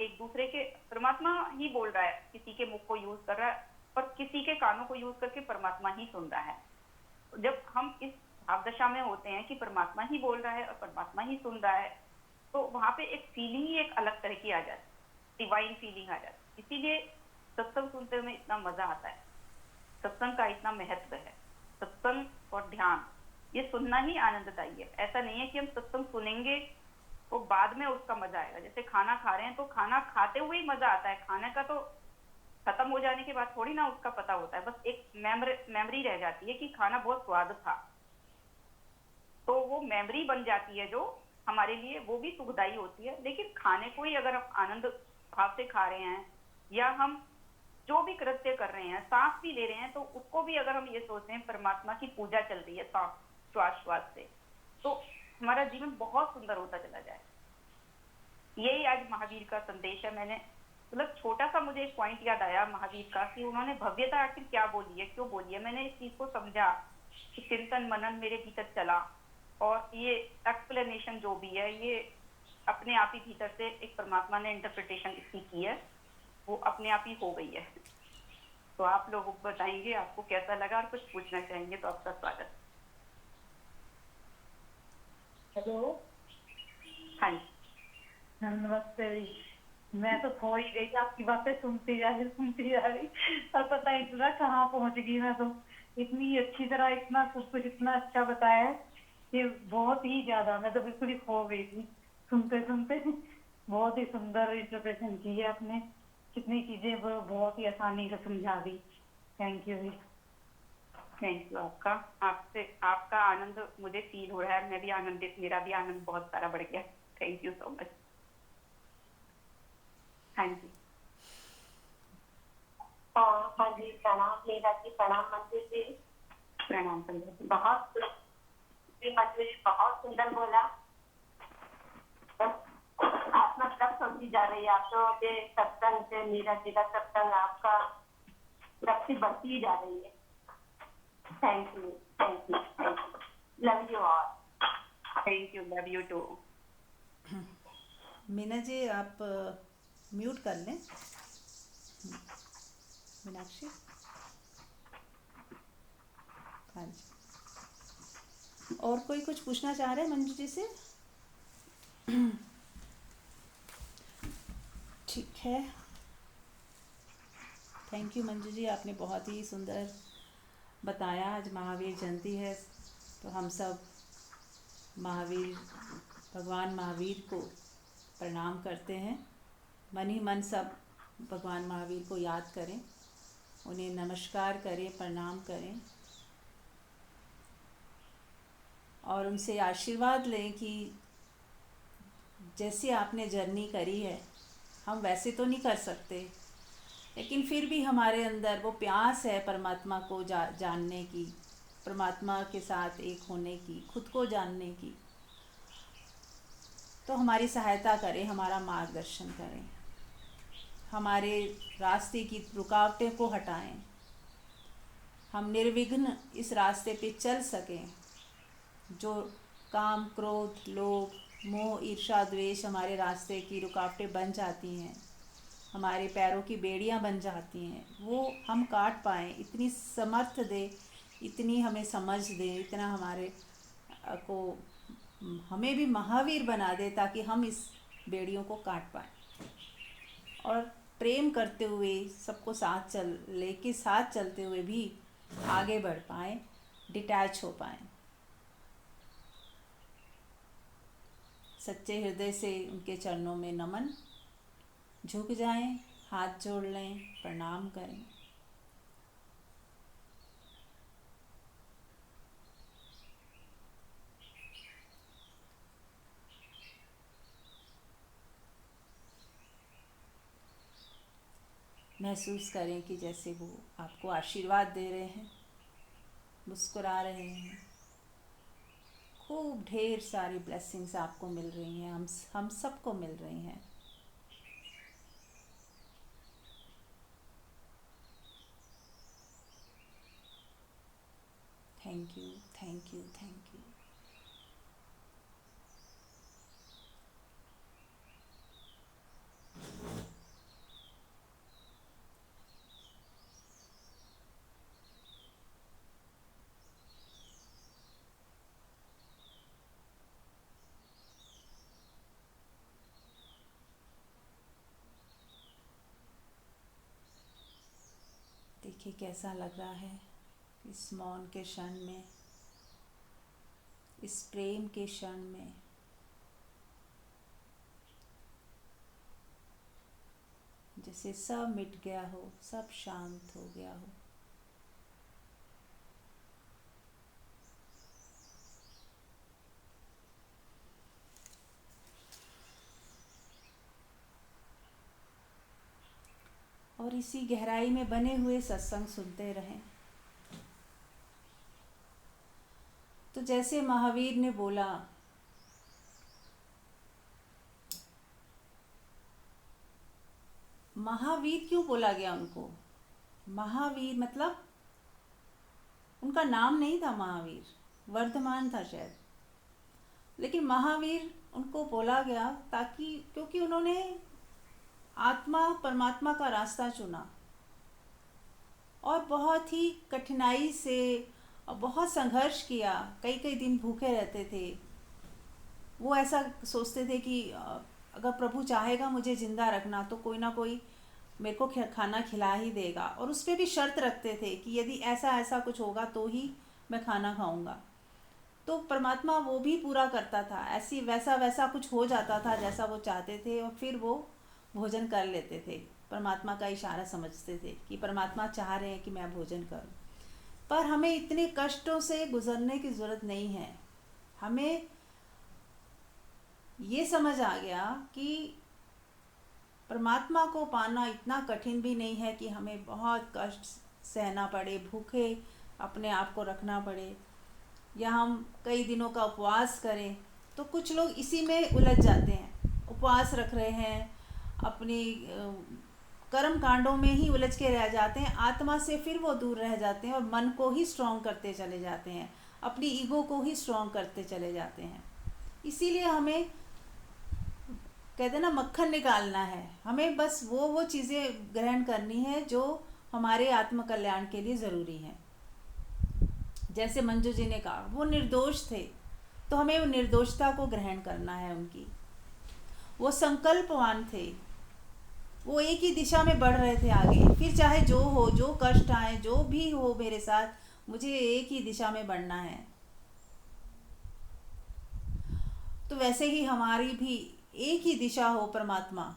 एक दूसरे के, परमात्मा ही बोल रहा है, किसी के मुख को यूज कर रहा है और किसी के कानों को यूज करके परमात्मा ही सुन रहा है। जब हम इस भाव दशा में होते हैं कि परमात्मा ही बोल रहा है और परमात्मा ही सुन रहा है, तो वहां पे एक फीलिंग ही एक अलग तरह की आ जाती है, डिवाइन फीलिंग आ जाती है। इसीलिए सत्संग सुनते हुए इतना मजा आता है, सत्संग का इतना महत्व है। सत्संग और ध्यान ये सुनना ही आनंददायी है। ऐसा नहीं है कि हम सत्संग सुनेंगे तो बाद में उसका मजा आएगा। जैसे खाना खा रहे हैं तो खाना खाते हुए ही मजा आता है, खाने का तो खत्म हो जाने के बाद थोड़ी ना उसका पता होता है, बस एक मेमोरी रह जाती है कि खाना बहुत स्वाद था, तो वो मेमोरी बन जाती है जो हमारे लिए वो भी सुखदायी होती है। लेकिन खाने को ही अगर हम आनंद भाव से खा रहे हैं, या हम जो भी कृत्य कर रहे हैं, सांस भी ले रहे हैं, तो उसको भी अगर हम ये सोचते हैं परमात्मा की पूजा चल रही है सांस श्वास श्वास से, तो हमारा जीवन बहुत सुंदर होता चला जाए। यही आज महावीर का संदेश है। मैंने मतलब छोटा सा मुझे एक पॉइंट याद आया महावीर का, कि उन्होंने भव्यता आखिर क्या बोली है, क्यों बोली है। मैंने इस चीज को समझा कि चिंतन मनन मेरे भीतर चला, और ये एक्सप्लेनेशन जो भी है ये अपने आप ही भीतर से एक परमात्मा ने इंटरप्रिटेशन इसकी की है, वो अपने आप ही हो गई है। तो आप लोगों को बताएंगे आपको कैसा लगा, और कुछ पूछना चाहेंगे तो आपका स्वागत। हेलो। हाँ जी। नमस्ते जी। मैं तो खो ही गई, आपकी बातें सुनती जा रही और पता ही चला कहाँ पहुंच गई। मैं तो इतनी अच्छी तरह इतना सब कुछ इतना अच्छा बताया है कि बहुत ही ज्यादा, मैं तो बिल्कुल ही खो गई थी सुनते सुनते। बहुत ही सुंदर इंटरप्रेशन की है आपने, कितनी चीजें वो बहुत ही आसानी से समझा दी। थैंक यू जी। थैंक यू आपका, आपसे आपका आनंद मुझे फील हो रहा है, मैं भी आनंदित, मेरा भी आनंद बहुत सारा बढ़ गया। Thank you so much. हाँ जी। हाँ जी, प्रणाम लीला जी, प्रणाम मंजू जी। प्रणाम संध्या जी। बहुत जी, मंजू जी बहुत सुंदर बोला। आत्मा तब समझी जा रही है, आप तो के सत्संग से, मीरा जी का सत्संग आपका शक्ति बढ़ती ही जा रही है। Thank you, thank you, thank you, love you all. Thank you, love you too. Meena ji आप म्यूट कर लें। मीनाक्षी, हाँ जी। और कोई कुछ पूछना चाह रहे हैं मंजू जी से? ठीक है, थैंक यू मंजू जी, आपने बहुत ही सुंदर बताया। आज महावीर जयंती है तो हम सब महावीर, भगवान महावीर को प्रणाम करते हैं। मन ही मन सब भगवान महावीर को याद करें, उन्हें नमस्कार करें, प्रणाम करें और उनसे आशीर्वाद लें कि जैसे आपने जर्नी करी है, हम वैसे तो नहीं कर सकते, लेकिन फिर भी हमारे अंदर वो प्यास है परमात्मा को जानने की, परमात्मा के साथ एक होने की, खुद को जानने की। तो हमारी सहायता करें, हमारा मार्गदर्शन करें, हमारे रास्ते की रुकावटें को हटाएं, हम निर्विघ्न इस रास्ते पे चल सकें। जो काम, क्रोध, लोभ, मोह, ईर्ष्या, द्वेष हमारे रास्ते की रुकावटें बन जाती हैं, हमारे पैरों की बेड़ियां बन जाती हैं, वो हम काट पाएँ। इतनी समर्थ दे, इतनी हमें समझ दे, इतना हमारे को हमें भी महावीर बना दे, ताकि हम इस बेड़ियों को काट पाएँ और प्रेम करते हुए सबको साथ चलते हुए भी आगे बढ़ पाएँ, डिटैच हो पाएँ। सच्चे हृदय से उनके चरणों में नमन, झुक जाएं, हाथ जोड़ लें, प्रणाम करें। महसूस करें कि जैसे वो आपको आशीर्वाद दे रहे हैं, मुस्कुरा रहे हैं। खूब ढेर सारी ब्लेसिंग्स आपको मिल रही हैं, हम सबको मिल रही हैं। Thank you, thank you, thank you. देखिए कैसा लग रहा है इस मौन के क्षण में, इस प्रेम के क्षण में। जैसे सब मिट गया हो, सब शांत हो गया हो। और इसी गहराई में बने हुए सत्संग सुनते रहें। तो जैसे महावीर ने बोला, महावीर क्यों बोला गया उनको? महावीर मतलब उनका नाम नहीं था महावीर, वर्धमान था शायद, लेकिन महावीर उनको बोला गया ताकि क्योंकि उन्होंने आत्मा परमात्मा का रास्ता चुना और बहुत ही कठिनाई से और बहुत संघर्ष किया। कई कई दिन भूखे रहते थे। वो ऐसा सोचते थे कि अगर प्रभु चाहेगा मुझे ज़िंदा रखना तो कोई ना कोई मेरे को खाना खिला ही देगा, और उस पर भी शर्त रखते थे कि यदि ऐसा ऐसा कुछ होगा तो ही मैं खाना खाऊंगा। तो परमात्मा वो भी पूरा करता था, ऐसी वैसा वैसा कुछ हो जाता था जैसा वो चाहते थे, और फिर वो भोजन कर लेते थे। परमात्मा का इशारा समझते थे कि परमात्मा चाह रहे हैं कि मैं भोजन करूं। पर हमें इतने कष्टों से गुजरने की ज़रूरत नहीं है। हमें ये समझ आ गया कि परमात्मा को पाना इतना कठिन भी नहीं है कि हमें बहुत कष्ट सहना पड़े, भूखे अपने आप को रखना पड़े, या हम कई दिनों का उपवास करें। तो कुछ लोग इसी में उलझ जाते हैं, उपवास रख रहे हैं, अपनी कर्म कांडों में ही उलझ के रह जाते हैं। आत्मा से फिर वो दूर रह जाते हैं और मन को ही स्ट्रॉन्ग करते चले जाते हैं, अपनी ईगो को ही स्ट्रॉन्ग करते चले जाते हैं। इसीलिए हमें कहते हैं ना, मक्खन निकालना है। हमें बस वो चीज़ें ग्रहण करनी है जो हमारे आत्म कल्याण के लिए ज़रूरी हैं। जैसे मंजू जी ने कहा वो निर्दोष थे, तो हमें वो निर्दोषता को ग्रहण करना है उनकी। वो संकल्पवान थे, वो एक ही दिशा में बढ़ रहे थे आगे। फिर चाहे जो हो, जो कष्ट आए, जो भी हो मेरे साथ, मुझे एक ही दिशा में बढ़ना है। तो वैसे ही हमारी भी एक ही दिशा हो, परमात्मा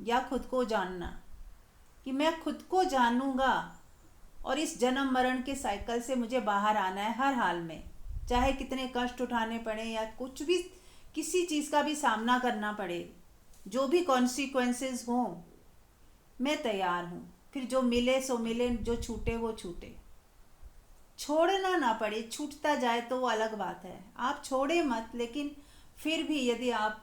या खुद को जानना, कि मैं खुद को जानूंगा और इस जन्म मरण के साइकिल से मुझे बाहर आना है हर हाल में। चाहे कितने कष्ट उठाने पड़े या कुछ भी, किसी चीज़ का भी सामना करना पड़े, जो भी कॉन्सिक्वेंसेस हों, मैं तैयार हूँ। फिर जो मिले सो मिले, जो छूटे वो छूटे। छोड़ना ना पड़े, छूटता जाए तो वो अलग बात है। आप छोड़े मत, लेकिन फिर भी यदि आप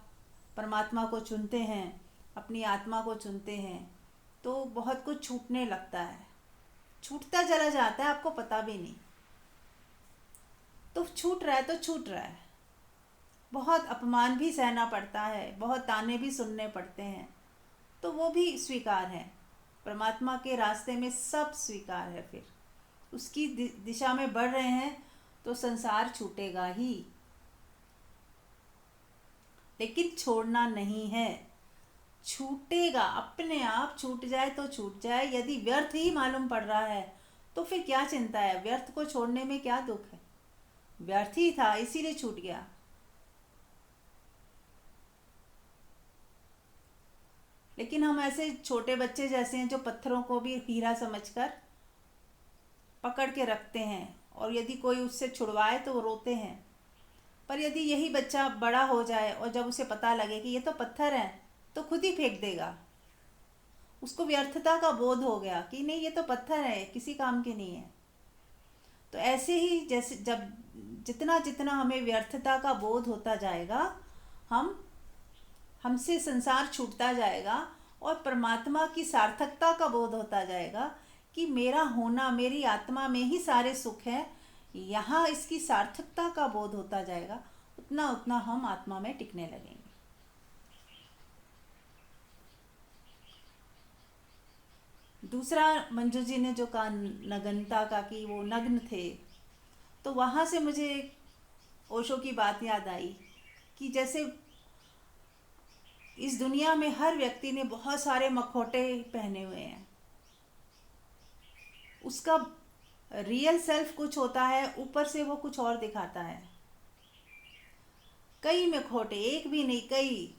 परमात्मा को चुनते हैं, अपनी आत्मा को चुनते हैं, तो बहुत कुछ छूटने लगता है, छूटता चला जाता है, आपको पता भी नहीं। तो छूट रहा है तो छूट रहा है। बहुत अपमान भी सहना पड़ता है, बहुत ताने भी सुनने पड़ते हैं, तो वो भी स्वीकार है। परमात्मा के रास्ते में सब स्वीकार है। फिर उसकी दिशा में बढ़ रहे हैं तो संसार छूटेगा ही, लेकिन छोड़ना नहीं है। छूटेगा, अपने आप छूट जाए तो छूट जाए। यदि व्यर्थ ही मालूम पड़ रहा है तो फिर क्या चिंता है? व्यर्थ को छोड़ने में क्या दुख है? व्यर्थ ही था, इसीलिए छूट गया। लेकिन हम ऐसे छोटे बच्चे जैसे हैं जो पत्थरों को भी हीरा समझकर पकड़ के रखते हैं, और यदि कोई उससे छुड़वाए तो वो रोते हैं। पर यदि यही बच्चा बड़ा हो जाए और जब उसे पता लगे कि ये तो पत्थर है, तो खुद ही फेंक देगा। उसको व्यर्थता का बोध हो गया कि नहीं, ये तो पत्थर है, किसी काम के नहीं है। तो ऐसे ही जैसे जब जितना जितना हमें व्यर्थता का बोध होता जाएगा, हमसे संसार छूटता जाएगा और परमात्मा की सार्थकता का बोध होता जाएगा कि मेरा होना, मेरी आत्मा में ही सारे सुख है, यहाँ इसकी सार्थकता का बोध होता जाएगा, उतना उतना हम आत्मा में टिकने लगेंगे। दूसरा, मंजू जी ने जो कहा नग्नता का, कि वो नग्न थे, तो वहाँ से मुझे एक ओशो की बात याद आई कि जैसे इस दुनिया में हर व्यक्ति ने बहुत सारे मखौटे पहने हुए हैं, उसका रियल सेल्फ कुछ होता है, ऊपर से वो कुछ और दिखाता है। कई मखौटे, एक भी नहीं, कई,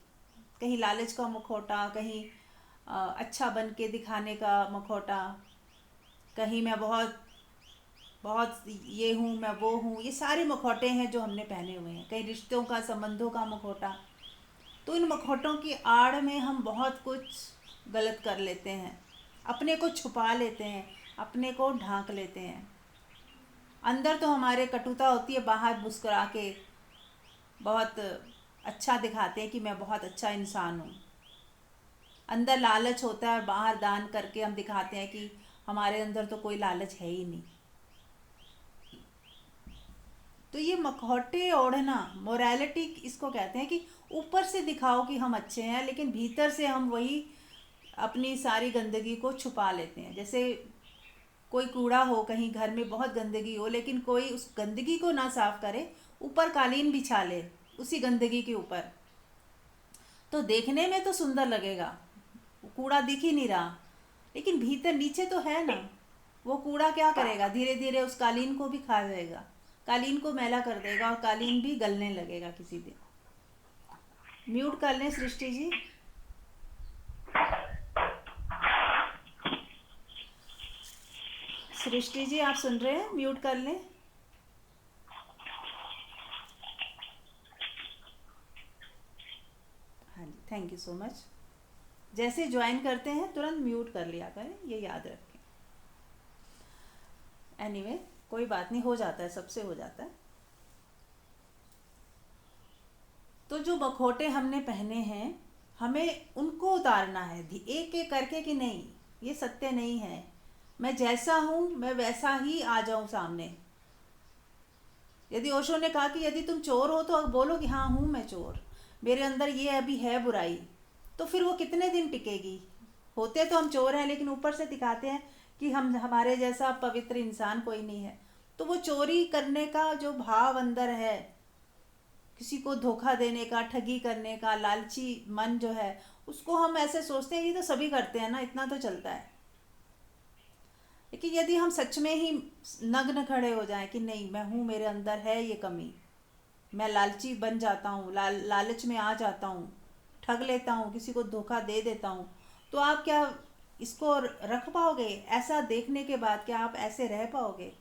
कहीं लालच का मुखौटा, कहीं अच्छा बन के दिखाने का मुखौटा, कहीं मैं बहुत बहुत ये हूँ, मैं वो हूँ, ये सारे मुखौटे हैं जो हमने पहने हुए हैं। कहीं रिश्तों का, संबंधों का मुखौटा। तो इन मुखौटों की आड़ में हम बहुत कुछ गलत कर लेते हैं, अपने को छुपा लेते हैं, अपने को ढांक लेते हैं। अंदर तो हमारे कटुता होती है, बाहर मुस्कुरा के बहुत अच्छा दिखाते हैं कि मैं बहुत अच्छा इंसान हूँ। अंदर लालच होता है और बाहर दान करके हम दिखाते हैं कि हमारे अंदर तो कोई लालच है ही नहीं। तो ये मखौटे ओढ़ना, मोरालिटी इसको कहते हैं, कि ऊपर से दिखाओ कि हम अच्छे हैं, लेकिन भीतर से हम वही अपनी सारी गंदगी को छुपा लेते हैं। जैसे कोई कूड़ा हो, कहीं घर में बहुत गंदगी हो, लेकिन कोई उस गंदगी को ना साफ करे, ऊपर कालीन बिछा ले उसी गंदगी के ऊपर, तो देखने में तो सुंदर लगेगा, कूड़ा दिख ही नहीं रहा, लेकिन भीतर नीचे तो है ना। वो कूड़ा क्या करेगा, धीरे धीरे उस कालीन को भी खा जाएगा, कालीन को मैला कर देगा और कालीन भी गलने लगेगा किसी दिन। म्यूट कर लें सृष्टि जी। सृष्टि जी आप सुन रहे हैं? म्यूट कर लें। हाँ जी, थैंक यू सो मच। जैसे ज्वाइन करते हैं तुरंत म्यूट कर लिया करें, ये याद रखें। एनीवे, कोई बात नहीं, हो जाता है, सबसे हो जाता है। तो जो मखौटे हमने पहने हैं, हमें उनको उतारना है एक एक करके, कि नहीं, ये सत्य नहीं है, मैं जैसा हूँ मैं वैसा ही आ जाऊँ सामने। यदि ओशो ने कहा कि यदि तुम चोर हो तो बोलो कि हाँ हूँ मैं चोर, मेरे अंदर ये अभी है बुराई, तो फिर वो कितने दिन टिकेगी। होते तो हम चोर हैं, लेकिन ऊपर से दिखाते हैं कि हम, हमारे जैसा पवित्र इंसान कोई नहीं है। तो वो चोरी करने का जो भाव अंदर है, किसी को धोखा देने का, ठगी करने का, लालची मन जो है, उसको हम ऐसे सोचते हैं ये तो सभी करते हैं ना, इतना तो चलता है। लेकिन यदि हम सच में ही नग्न खड़े हो जाएं कि नहीं, मैं हूँ, मेरे अंदर है ये कमी, मैं लालची बन जाता हूँ, लालच में आ जाता हूँ, ठग लेता हूँ, किसी को धोखा दे देता हूँ, तो आप क्या इसको रख पाओगे? ऐसा देखने के बाद क्या आप ऐसे रह पाओगे?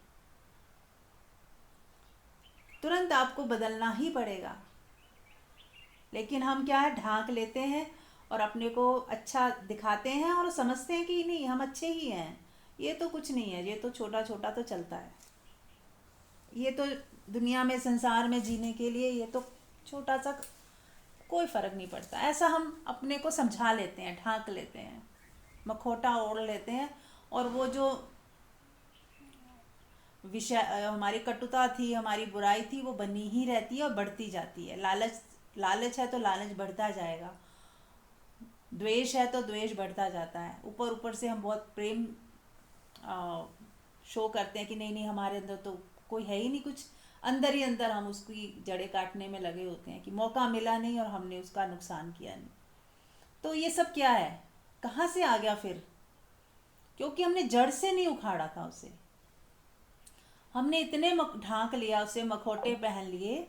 तुरंत आपको बदलना ही पड़ेगा। लेकिन हम क्या है, ढांक लेते हैं और अपने को अच्छा दिखाते हैं और समझते हैं कि नहीं, हम अच्छे ही हैं, ये तो कुछ नहीं है, ये तो छोटा छोटा तो चलता है, ये तो दुनिया में, संसार में जीने के लिए ये तो छोटा सा, कोई फ़र्क नहीं पड़ता। ऐसा हम अपने को समझा लेते हैं, ढांक लेते हैं, मखौटा ओढ़ लेते हैं, और वो जो विषय हमारी कटुता थी, हमारी बुराई थी, वो बनी ही रहती है और बढ़ती जाती है। लालच है तो लालच बढ़ता जाएगा, द्वेष है तो द्वेष बढ़ता जाता है। ऊपर ऊपर से हम बहुत प्रेम शो करते हैं कि नहीं नहीं, हमारे अंदर तो कोई है ही नहीं कुछ, अंदर ही अंदर हम उसकी जड़ें काटने में लगे होते हैं कि मौका मिला नहीं और हमने उसका नुकसान किया नहीं। तो ये सब क्या है, कहाँ से आ गया फिर? क्योंकि हमने जड़ से नहीं उखाड़ा था उसे, हमने इतने ढांक लिया उसे, मखौटे पहन लिए।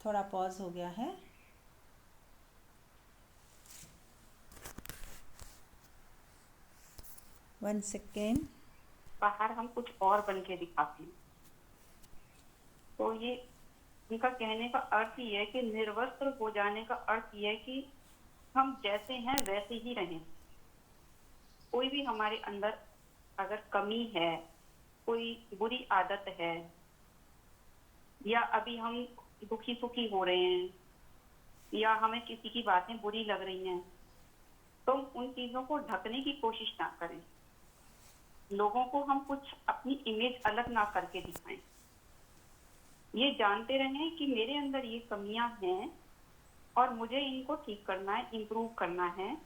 थोड़ा पॉज हो गया है। One second. बाहर हम कुछ और बन के दिखाते हैं। तो ये उनका कहने का अर्थ ये है कि निर्वस्त्र हो जाने का अर्थ ये है कि हम जैसे हैं वैसे ही रहें। कोई भी हमारे अंदर अगर कमी है, कोई बुरी आदत है, या अभी हम दुखी सुखी हो रहे हैं, या हमें किसी की बातें बुरी लग रही हैं, तो हम उन चीजों को ढकने की कोशिश ना करें। लोगों को हम कुछ अपनी इमेज अलग ना करके दिखाएं। ये जानते रहें कि मेरे अंदर ये कमियां हैं और मुझे इनको ठीक करना है, इम्प्रूव करना है।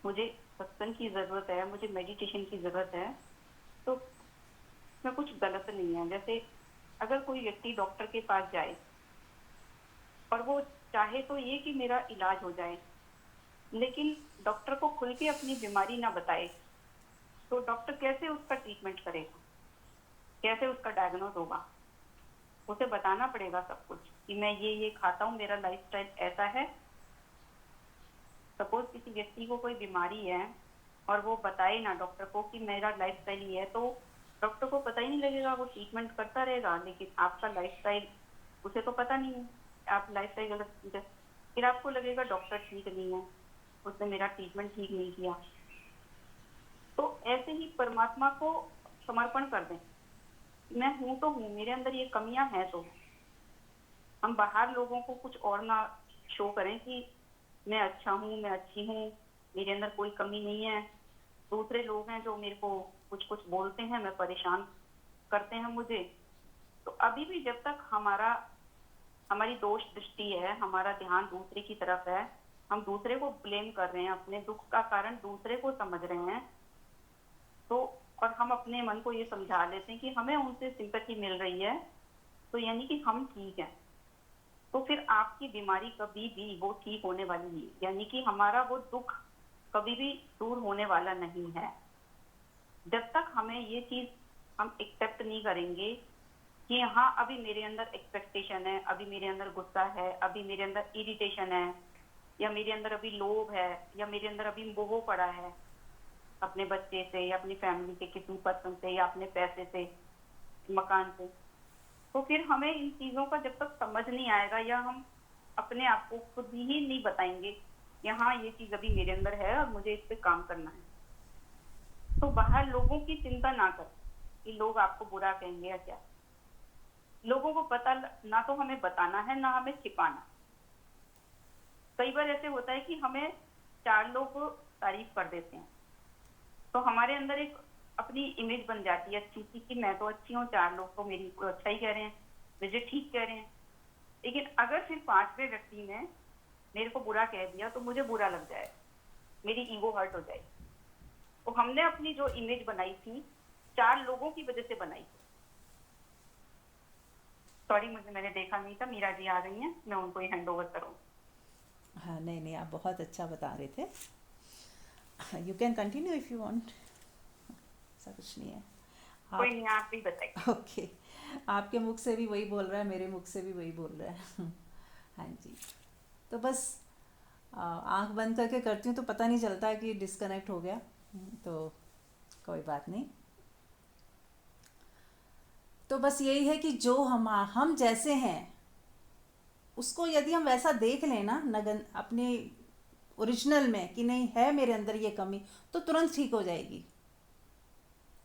मुझे सत्संग की जरूरत है, मुझे मेडिटेशन की जरूरत है। तो इसमें कुछ गलत नहीं है। जैसे अगर कोई व्यक्ति डॉक्टर के पास जाए और वो चाहे तो ये कि मेरा इलाज हो जाए, लेकिन डॉक्टर को खुल के अपनी बीमारी ना बताए, तो डॉक्टर कैसे उसका ट्रीटमेंट करेगा, कैसे उसका डायग्नोज होगा? उसे बताना पड़ेगा सब कुछ कि मैं ये खाता हूँ, मेरा लाइफस्टाइल ऐसा है। सपोज किसी व्यक्ति को कोई बीमारी है और वो बताए ना डॉक्टर को कि मेरा लाइफस्टाइल ये है, तो डॉक्टर को पता ही नहीं लगेगा, वो ट्रीटमेंट करता रहेगा। लेकिन आपका लाइफस्टाइल उसे तो पता नहीं है, आप लाइफस्टाइल गलत, फिर आपको लगेगा डॉक्टर ठीक नहीं है, उसने मेरा ट्रीटमेंट ठीक नहीं किया। तो ऐसे ही परमात्मा को समर्पण कर दें। मैं हूं तो हूँ, मेरे अंदर ये कमियां हैं, तो हम बाहर लोगों को कुछ और ना शो करें कि मैं अच्छा हूँ, मैं अच्छी हूँ, मेरे अंदर कोई कमी नहीं है। दूसरे लोग हैं जो मेरे को कुछ कुछ बोलते हैं, मैं परेशान करते हैं मुझे। तो अभी भी जब तक हमारी दोष दृष्टि है, हमारा ध्यान दूसरे की तरफ है, हम दूसरे को ब्लेम कर रहे हैं, अपने दुख का कारण दूसरे को समझ रहे हैं, तो और हम अपने मन को ये समझा लेते हैं कि हमें उनसे सिंपैथी मिल रही है, तो यानी कि हम ठीक हैं। तो फिर आपकी बीमारी कभी भी वो ठीक होने वाली नहीं, यानी कि हमारा वो दुख कभी भी दूर होने वाला नहीं है। जब तक हमें ये चीज हम एक्सेप्ट नहीं करेंगे कि हाँ अभी मेरे अंदर एक्सपेक्टेशन है, अभी मेरे अंदर गुस्सा है, अभी मेरे अंदर इरिटेशन है, या मेरे अंदर अभी लोभ है, या मेरे अंदर अभी मोह पड़ा है अपने बच्चे से, या अपनी फैमिली के किसी पर्सन से, या अपने पैसे से, मकान से, तो फिर हमें इन चीजों का जब तक समझ नहीं आएगा, या हम अपने आप को खुद ही नहीं बताएंगे कि हाँ ये चीज अभी मेरे अंदर है और मुझे इस पे काम करना है, तो बाहर लोगों की चिंता ना कर कि लोग आपको बुरा कहेंगे या क्या। लोगों को पता ना तो हमें बताना है, ना हमें छिपाना। कई बार ऐसे होता है कि हमें 4 लोग तारीफ कर देते हैं, तो हमारे अंदर एक अपनी इमेज बन जाती है अच्छी सी कि मैं तो अच्छी हूँ, 4 लोग तो मेरी को अच्छा ही कह रहे हैं, मुझे ठीक कह रहे हैं। लेकिन अगर फिर 5वें व्यक्ति ने मेरे को बुरा कह दिया तो मुझे बुरा लग जाए, मेरी ईगो हर्ट हो जाए। तो हमने अपनी जो इमेज बनाई थी 4 लोगों की वजह से बनाई थी। सॉरी, मैंने देखा नहीं था, मीरा जी आ गई हैं, मैं उनको ही हैंड ओवर करूँ। हाँ, नहीं, आप बहुत अच्छा बता रहे थे। You can continue if you want. ऐसा कुछ नहीं है। कोई नहीं, आप भी बताइए। ओके, आपके मुख से भी वही बोल रहा है, मेरे मुख से भी वही बोल रहा है। हाँ जी, तो बस आंख बंद करके करती हूँ तो पता नहीं चलता कि डिस्कनेक्ट हो गया, तो कोई बात नहीं। तो बस यही है कि जो हम जैसे हैं उसको यदि हम वैसा देख लें ना नगन अपने ओरिजिनल में कि नहीं है मेरे अंदर ये कमी, तो तुरंत ठीक हो जाएगी।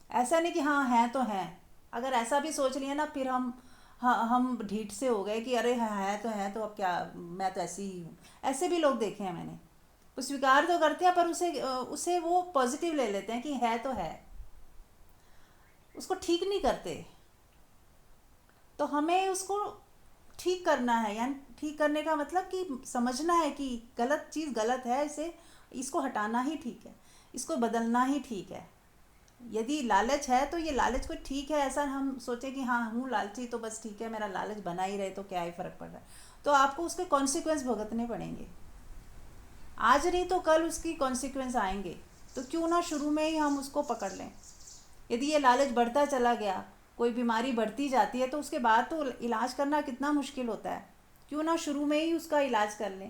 ऐसा नहीं कि हाँ है तो है। अगर ऐसा भी सोच लिया ना फिर हम ढीठ से हो गए कि अरे है तो अब क्या, मैं तो ऐसी ही हूँ। ऐसे भी लोग देखे हैं मैंने। वो स्वीकार तो करते हैं पर उसे वो पॉजिटिव ले लेते हैं कि है तो है, उसको ठीक नहीं करते। तो हमें उसको ठीक करना है, यानी ठीक करने का मतलब कि समझना है कि गलत चीज़ गलत है, इसको हटाना ही ठीक है, इसको बदलना ही ठीक है। यदि लालच है तो ये लालच को ठीक है, ऐसा हम सोचे कि हाँ हूँ लालची तो बस ठीक है, मेरा लालच बना ही रहे तो क्या ही फ़र्क पड़ रहा है। तो आपको उसके कॉन्सिक्वेंस भुगतने पड़ेंगे। आज नहीं तो कल उसकी कॉन्सिक्वेंस आएंगे, तो क्यों ना शुरू में ही हम उसको पकड़ लें। यदि ये लालच बढ़ता चला गया, कोई बीमारी बढ़ती जाती है, तो उसके बाद तो इलाज करना कितना मुश्किल होता है। क्यों ना शुरू में ही उसका इलाज कर लें।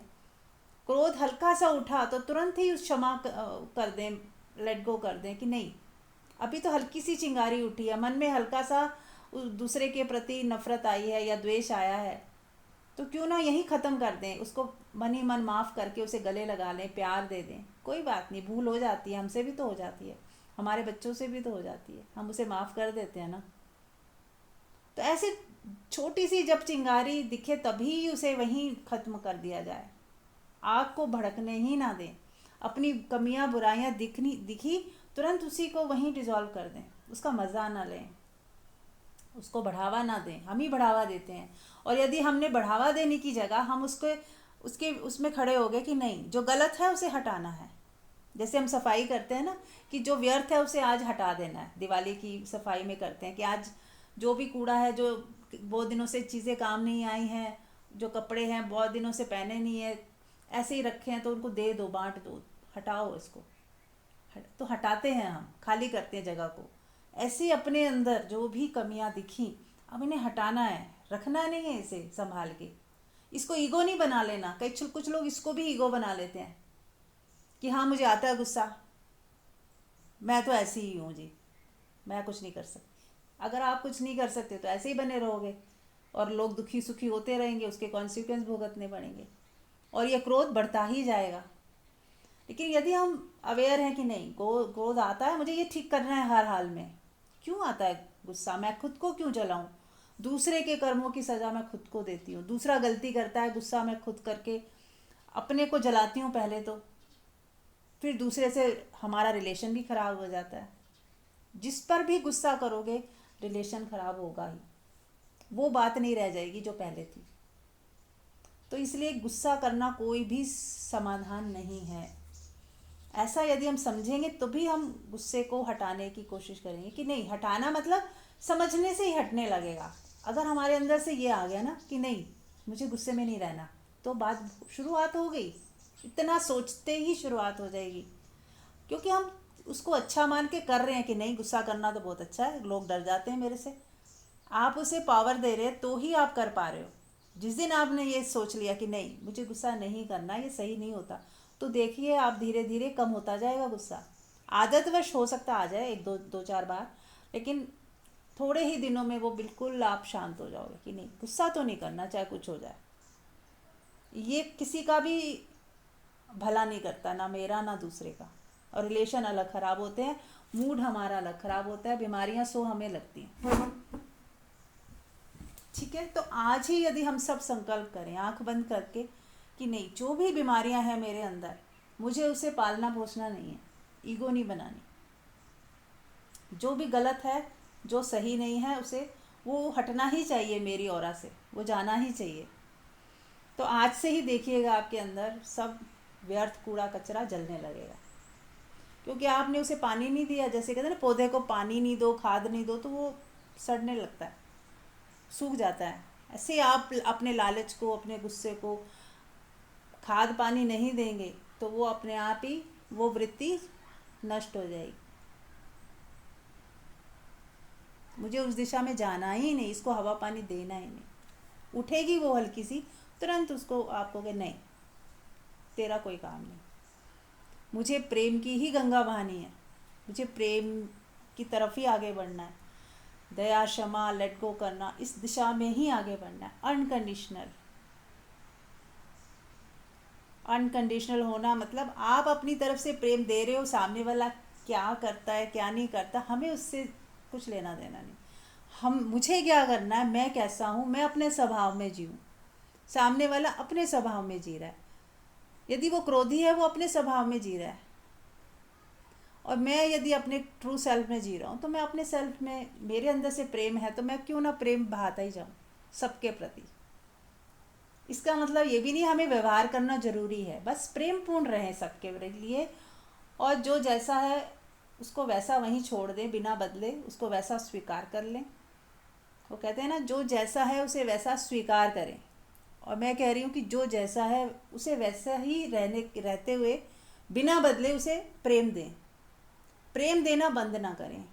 क्रोध हल्का सा उठा तो तुरंत ही उस क्षमा कर दें, लेट गो कर दें कि नहीं अभी तो हल्की सी चिंगारी उठी है, मन में हल्का सा उस दूसरे के प्रति नफरत आई है या द्वेष आया है, तो क्यों ना यही ख़त्म कर दें, उसको मन ही मन माफ़ करके उसे गले लगा लें, प्यार दे दें। कोई बात नहीं, भूल हो जाती है, हमसे भी तो हो जाती है, हमारे बच्चों से भी तो हो जाती है, हम उसे माफ़ कर देते हैं ना। तो ऐसे छोटी सी जब चिंगारी दिखे तभी उसे वहीं ख़त्म कर दिया जाए। आग को भड़कने ही ना दें। अपनी कमियां बुराइयां दिखी तुरंत उसी को वहीं डिज़ोल्व कर दें, उसका मज़ा ना लें, उसको बढ़ावा ना दें। हम ही बढ़ावा देते हैं। और यदि हमने बढ़ावा देने की जगह हम उसके उसमें खड़े हो गए कि नहीं, जो गलत है उसे हटाना है। जैसे हम सफाई करते हैं ना, कि जो व्यर्थ है उसे आज हटा देना है। दिवाली की सफाई में करते हैं कि आज जो भी कूड़ा है, जो बहुत दिनों से चीज़ें काम नहीं आई हैं, जो कपड़े हैं बहुत दिनों से पहने नहीं है, ऐसे ही रखे हैं, तो उनको दे दो, बांट दो, हटाओ इसको। तो हटाते हैं, हम खाली करते हैं जगह को। ऐसे ही अपने अंदर जो भी कमियां दिखी, अब इन्हें हटाना है, रखना नहीं है इसे संभाल के। इसको ईगो नहीं बना लेना। कुछ लोग इसको भी ईगो बना लेते हैं कि हाँ मुझे आता है गुस्सा, मैं तो ऐसी ही हूँ जी, मैं कुछ नहीं कर सकती। अगर आप कुछ नहीं कर सकते तो ऐसे ही बने रहोगे और लोग दुखी सुखी होते रहेंगे, उसके कॉन्सिक्वेंस भुगतने पड़ेंगे और ये क्रोध बढ़ता ही जाएगा। लेकिन यदि हम अवेयर हैं कि नहीं, क्रोध आता है, मुझे ये ठीक करना है हर हाल में। क्यों आता है गुस्सा, मैं खुद को क्यों जलाऊं? दूसरे के कर्मों की सज़ा मैं खुद को देती हूँ। दूसरा गलती करता है, गुस्सा मैं खुद करके अपने को जलाती हूँ पहले तो, फिर दूसरे से हमारा रिलेशन भी ख़राब हो जाता है। जिस पर भी गुस्सा करोगे रिलेशन ख़राब होगा ही, वो बात नहीं रह जाएगी जो पहले थी। तो इसलिए गुस्सा करना कोई भी समाधान नहीं है। ऐसा यदि हम समझेंगे तो भी हम गुस्से को हटाने की कोशिश करेंगे कि नहीं, हटाना मतलब समझने से ही हटने लगेगा। अगर हमारे अंदर से ये आ गया ना कि नहीं मुझे गुस्से में नहीं रहना, तो बात शुरुआत हो गई। इतना सोचते ही शुरुआत हो जाएगी, क्योंकि हम उसको अच्छा मान के कर रहे हैं कि नहीं गुस्सा करना तो बहुत अच्छा है, लोग डर जाते हैं मेरे से। आप उसे पावर दे रहे हैं तो ही आप कर पा रहे हो। जिस दिन आपने ये सोच लिया कि नहीं मुझे गुस्सा नहीं करना, ये सही नहीं होता, तो देखिए आप धीरे धीरे कम होता जाएगा गुस्सा। आदतवश हो सकता आ जाए एक दो चार बार, लेकिन थोड़े ही दिनों में वो बिल्कुल आप शांत हो जाओगे कि नहीं गुस्सा तो नहीं करना, चाहे कुछ हो जाए। ये किसी का भी भला नहीं करता, ना मेरा ना दूसरे का। और रिलेशन अलग ख़राब होते हैं, मूड हमारा अलग ख़राब होता है, बीमारियां सो हमें लगती हैं। ठीक है, तो आज ही यदि हम सब संकल्प करें आंख बंद करके कि नहीं जो भी बीमारियां हैं मेरे अंदर, मुझे उसे पालना पोसना नहीं है, ईगो नहीं बनानी। जो भी गलत है, जो सही नहीं है, उसे वो हटना ही चाहिए मेरी ऑरा से, वो जाना ही चाहिए। तो आज से ही देखिएगा आपके अंदर सब व्यर्थ कूड़ा कचरा जलने लगेगा, क्योंकि आपने उसे पानी नहीं दिया। जैसे कहते हैं ना, पौधे को पानी नहीं दो, खाद नहीं दो, तो वो सड़ने लगता है, सूख जाता है। ऐसे आप अपने लालच को, अपने गुस्से को खाद पानी नहीं देंगे तो वो अपने आप ही वो वृत्ति नष्ट हो जाएगी। मुझे उस दिशा में जाना ही नहीं, इसको हवा पानी देना ही नहीं। उठेगी वो हल्की सी, तुरंत उसको आप कहोगे नहीं तेरा कोई काम नहीं, मुझे प्रेम की ही गंगा बहानी है, मुझे प्रेम की तरफ ही आगे बढ़ना है। दया, क्षमा, लेट गो करना, इस दिशा में ही आगे बढ़ना है। अनकंडीशनल, अनकंडीशनल होना मतलब आप अपनी तरफ से प्रेम दे रहे हो, सामने वाला क्या करता है क्या नहीं करता हमें उससे कुछ लेना देना नहीं। मुझे क्या करना है, मैं कैसा हूँ, मैं अपने स्वभाव में जीऊँ, सामने वाला अपने स्वभाव में जी रहा है। यदि वो क्रोधी है, वो अपने स्वभाव में जी रहा है, और मैं यदि अपने ट्रू सेल्फ में जी रहा हूँ, तो मैं अपने सेल्फ में, मेरे अंदर से प्रेम है तो मैं क्यों ना प्रेम बहाता ही जाऊँ सबके प्रति। इसका मतलब ये भी नहीं हमें व्यवहार करना जरूरी है, बस प्रेम पूर्ण रहें सबके लिए, और जो जैसा है उसको वैसा वहीं छोड़ दें, बिना बदले उसको वैसा स्वीकार कर लें। वो कहते हैं ना, जो जैसा है उसे वैसा स्वीकार करें। और मैं कह रही हूँ कि जो जैसा है उसे वैसा ही रहते हुए बिना बदले उसे प्रेम दें। प्रेम देना बंद ना करें,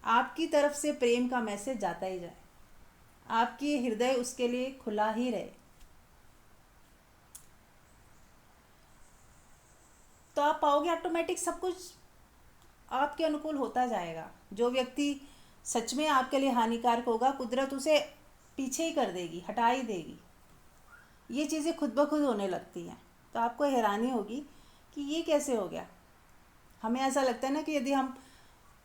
आपकी तरफ से प्रेम का मैसेज जाता ही जाए, आपकी हृदय उसके लिए खुला ही रहे, तो आप पाओगे ऑटोमेटिक सब कुछ आपके अनुकूल होता जाएगा। जो व्यक्ति सच में आपके लिए हानिकारक होगा, कुदरत उसे पीछे ही कर देगी, हटा ही देगी। ये चीज़ें खुद ब खुद होने लगती हैं। तो आपको हैरानी होगी कि ये कैसे हो गया। हमें ऐसा लगता है ना कि यदि हम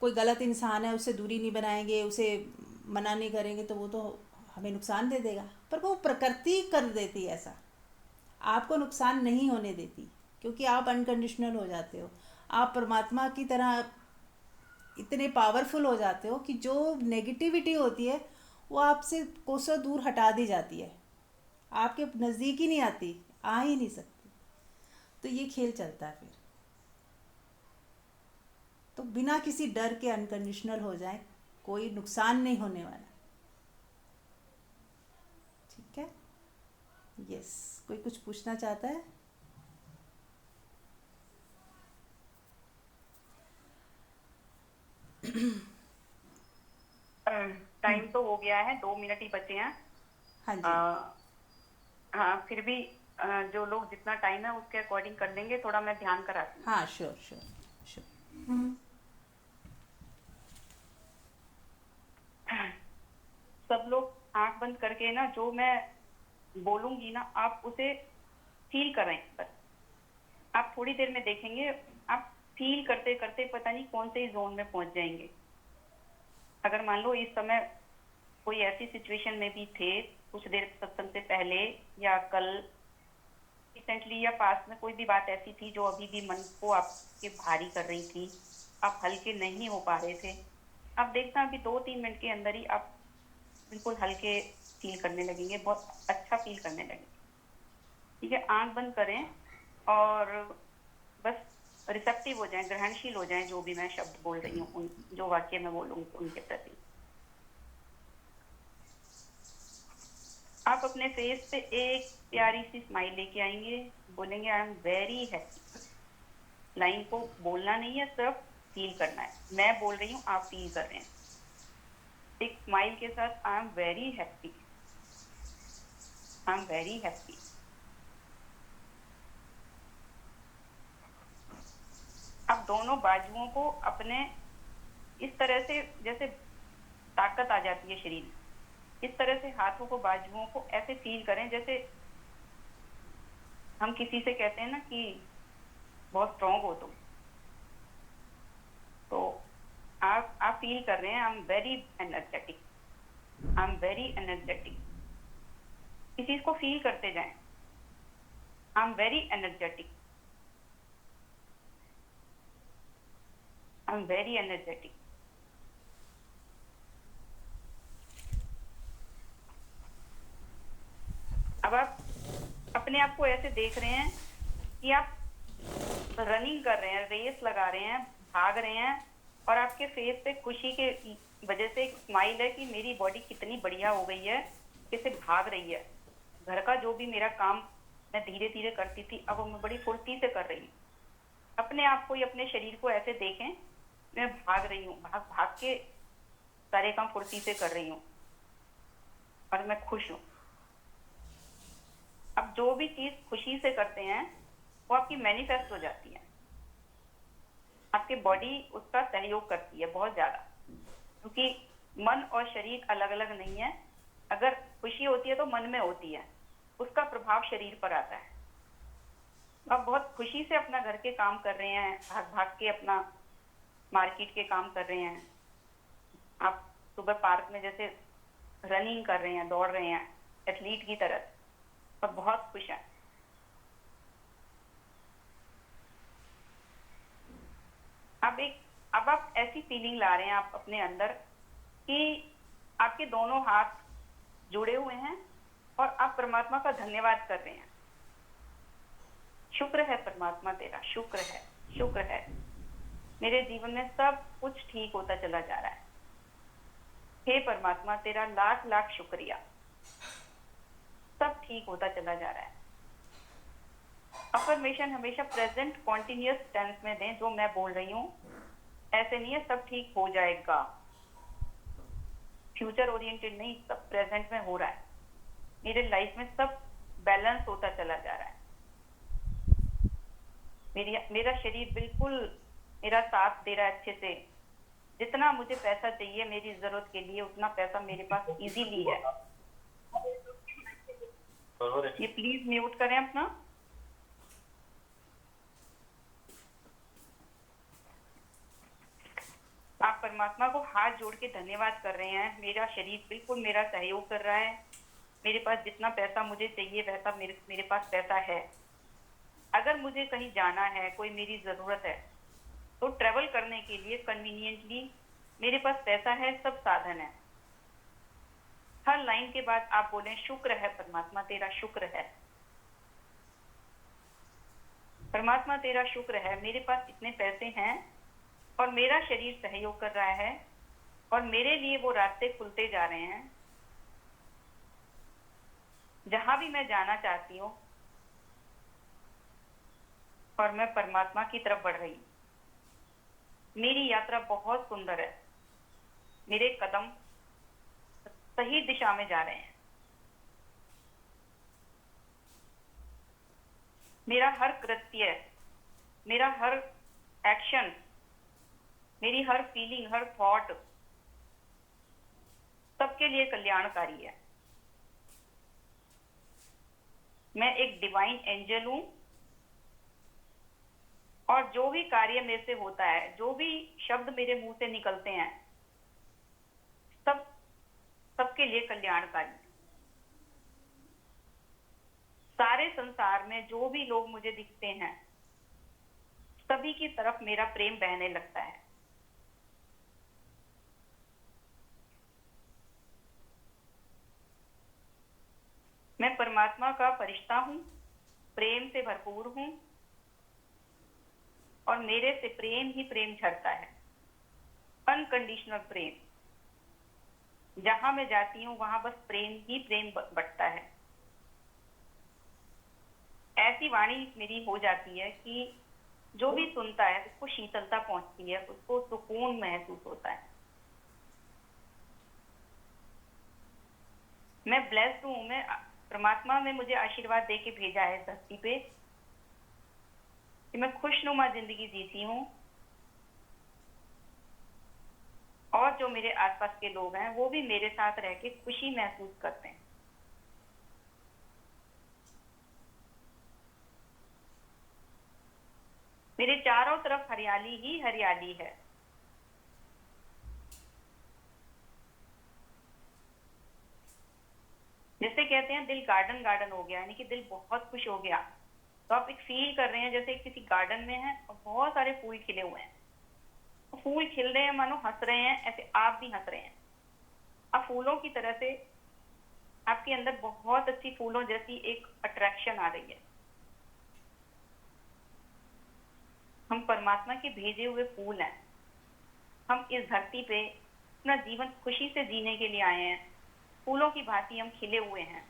कोई गलत इंसान है उससे दूरी नहीं बनाएंगे, उसे मना नहीं करेंगे तो वो तो हमें नुकसान दे देगा, पर वो प्रकृति कर देती है ऐसा, आपको नुकसान नहीं होने देती, क्योंकि आप अनकंडीशनल हो जाते हो। आप परमात्मा की तरह इतने पावरफुल हो जाते हो कि जो नेगेटिविटी होती है वो आपसे कोसों दूर हटा दी जाती है, आपके नज़दीक ही नहीं आती, आ ही नहीं सकती। तो ये खेल चलता है फिर। तो बिना किसी डर के अनकंडीशनल हो जाए, कोई नुकसान नहीं होने वाला। ठीक है, यस। कोई कुछ पूछना चाहता है? टाइम तो हो गया है, 2 मिनट ही बचे हैं। हाँ जी। हाँ, फिर भी जो लोग जितना टाइम है उसके अकॉर्डिंग कर लेंगे, थोड़ा मैं ध्यान कराती हूँ। हाँ, श्योर श्योर श्योर। सब लोग आंख बंद करके ना, जो मैं बोलूंगी ना आप उसे फील करें। बस आप थोड़ी देर में देखेंगे, आप फील करते करते पता नहीं कौन से जोन में पहुंच जाएंगे। अगर मान लो इस समय कोई ऐसी सिचुएशन में भी थे, कुछ देर सत्संग से पहले या कल रिसेंटली या पास्ट में कोई भी बात ऐसी थी जो अभी भी मन को आपके भारी कर रही थी, आप हल्के नहीं हो पा रहे थे, आप देखना अभी 2-3 मिनट के अंदर ही आप बिल्कुल हल्के फील करने लगेंगे, बहुत अच्छा फील करने लगेंगे। ठीक है, आंख बंद करें और बस रिसेप्टिव हो जाएं, ग्रहणशील हो जाएं जो भी मैं शब्द बोल रही हूँ, उन जो वाक्य मैं बोलूँगी उनके प्रति। आप अपने फेस पे एक प्यारी सी स्माइल लेके आएंगे, बोलेंगे I am very happy. Line को बोलना नहीं है, सिर्फ फील करना है। मैं बोल रही हूँ, आप फील कर रहे हैं। एक स्माइल के साथ I am very happy, I am very happy. अब दोनों बाजुओं को अपने इस तरह से, जैसे ताकत आ जाती है शरीर में, इस तरह से हाथों को, बाजुओं को ऐसे फील करें जैसे हम किसी से कहते हैं ना कि बहुत स्ट्रांग हो तुम। तो आप फील कर रहे हैं I am very energetic, I am very energetic. इस चीज को फील करते जाएं, I am very energetic, I am very energetic. अब आप अपने आप को ऐसे देख रहे हैं कि आप रनिंग कर रहे हैं, रेस लगा रहे हैं, भाग रहे हैं, और आपके फेस पे खुशी के वजह से एक स्माइल है कि मेरी बॉडी कितनी बढ़िया हो गई है, कैसे भाग रही है। घर का जो भी मेरा काम मैं धीरे धीरे करती थी, अब मैं बड़ी फुर्ती से कर रही हूँ। अपने आप को, अपने शरीर को ऐसे देखें, मैं भाग रही हूँ, भाग भाग के सारे काम फुर्ती से कर रही हूँ और मैं खुश हूँ। अब जो भी चीज खुशी से करते हैं वो आपकी मैनिफेस्ट हो जाती है, आपकी बॉडी उसका सहयोग करती है बहुत ज्यादा, क्योंकि मन और शरीर अलग अलग नहीं है। अगर खुशी होती है तो मन में होती है, उसका प्रभाव शरीर पर आता है। आप बहुत खुशी से अपना घर के काम कर रहे हैं, भाग भाग के अपना मार्केट के काम कर रहे हैं, आप सुबह पार्क में जैसे रनिंग कर रहे हैं, दौड़ रहे हैं एथलीट की तरह, और बहुत खुश हैं। अब आप ऐसी फीलिंग ला रहे हैं आप अपने अंदर कि आपके दोनों हाथ जुड़े हुए हैं और आप परमात्मा का धन्यवाद कर रहे हैं। शुक्र है परमात्मा तेरा, शुक्र है, शुक्र है, मेरे जीवन में सब कुछ ठीक होता चला जा रहा है। हे परमात्मा तेरा लाख लाख शुक्रिया, सब ठीक होता चला जा रहा है। अफर्मेशन हमेशा प्रेजेंट कॉन्टिन्यूअस टेंस में दें, जो मैं बोल रही हूँ ऐसे नहीं है सब ठीक हो जाएगा, फ्यूचर ओरिएंटेड नहीं, सब प्रेजेंट में हो रहा है। मेरे लाइफ में सब बैलेंस होता चला जा रहा है। मेरा शरीर बिल्कुल मेरा साथ दे रहा है अच्छे से, जितना मुझे पैसा चाहिए मेरी जरूरत के लिए उतना पैसा मेरे पास इजीली है। ये प्लीज म्यूट करें अपना। आप परमात्मा को हाथ जोड़ के धन्यवाद कर रहे हैं, मेरा शरीर बिल्कुल मेरा सहयोग कर रहा है, मेरे पास जितना पैसा मुझे चाहिए वैसा मेरे पास पैसा है। अगर मुझे कहीं जाना है, कोई मेरी जरूरत है, तो ट्रेवल करने के लिए कन्वीनियंटली मेरे पास पैसा है, सब साधन है। हर लाइन के बाद आप बोलें शुक्र है परमात्मा तेरा शुक्र है, परमात्मा तेरा शुक्र है, मेरे पास इतने पैसे हैं और मेरा शरीर सहयोग कर रहा है और मेरे लिए वो रास्ते खुलते जा रहे हैं। जहां भी मैं जाना चाहती हूँ और मैं परमात्मा की तरफ बढ़ रही हूँ, मेरी यात्रा बहुत सुंदर है, मेरे कदम सही दिशा में जा रहे हैं। मेरा हर कृत्य, मेरा हर एक्शन, मेरी हर फीलिंग, हर थॉट सबके लिए कल्याणकारी है। मैं एक डिवाइन एंजल हूं और जो भी कार्य मेरे से होता है, जो भी शब्द मेरे मुंह से निकलते हैं, सब सबके लिए कल्याणकारी। सारे संसार में जो भी लोग मुझे दिखते हैं सभी की तरफ मेरा प्रेम बहने लगता है। मैं परमात्मा का फरिश्ता हूं, प्रेम से भरपूर हूं और मेरे से प्रेम ही प्रेम झरता है, अनकंडीशनल प्रेम। जहां मैं जाती हूं वहां बस प्रेम ही प्रेम बटता है। ऐसी वाणी मेरी हो जाती है कि जो भी सुनता है उसको शीतलता पहुंचती है, उसको सुकून महसूस होता है। मैं ब्लेस्ड हूं, मैं परमात्मा ने मुझे आशीर्वाद दे के भेजा है धरती पे कि मैं खुशनुमा जिंदगी जीती हूँ और जो मेरे आसपास के लोग हैं वो भी मेरे साथ रह के खुशी महसूस करते हैं। मेरे चारों तरफ हरियाली ही हरियाली है। जैसे कहते हैं दिल गार्डन गार्डन हो गया, यानी कि दिल बहुत खुश हो गया। तो आप एक फील कर रहे हैं जैसे किसी गार्डन में हैं और बहुत सारे फूल खिले हुए हैं, फूल खिल रहे हैं, मानो हंस रहे हैं, ऐसे आप भी हंस रहे हैं। अब फूलों की तरह से आपके अंदर बहुत अच्छी फूलों जैसी एक अट्रैक्शन आ रही है। हम परमात्मा के भेजे हुए फूल हैं। हम इस धरती पे अपना जीवन खुशी से जीने के लिए आए हैं। फूलों की भांति हम खिले हुए हैं।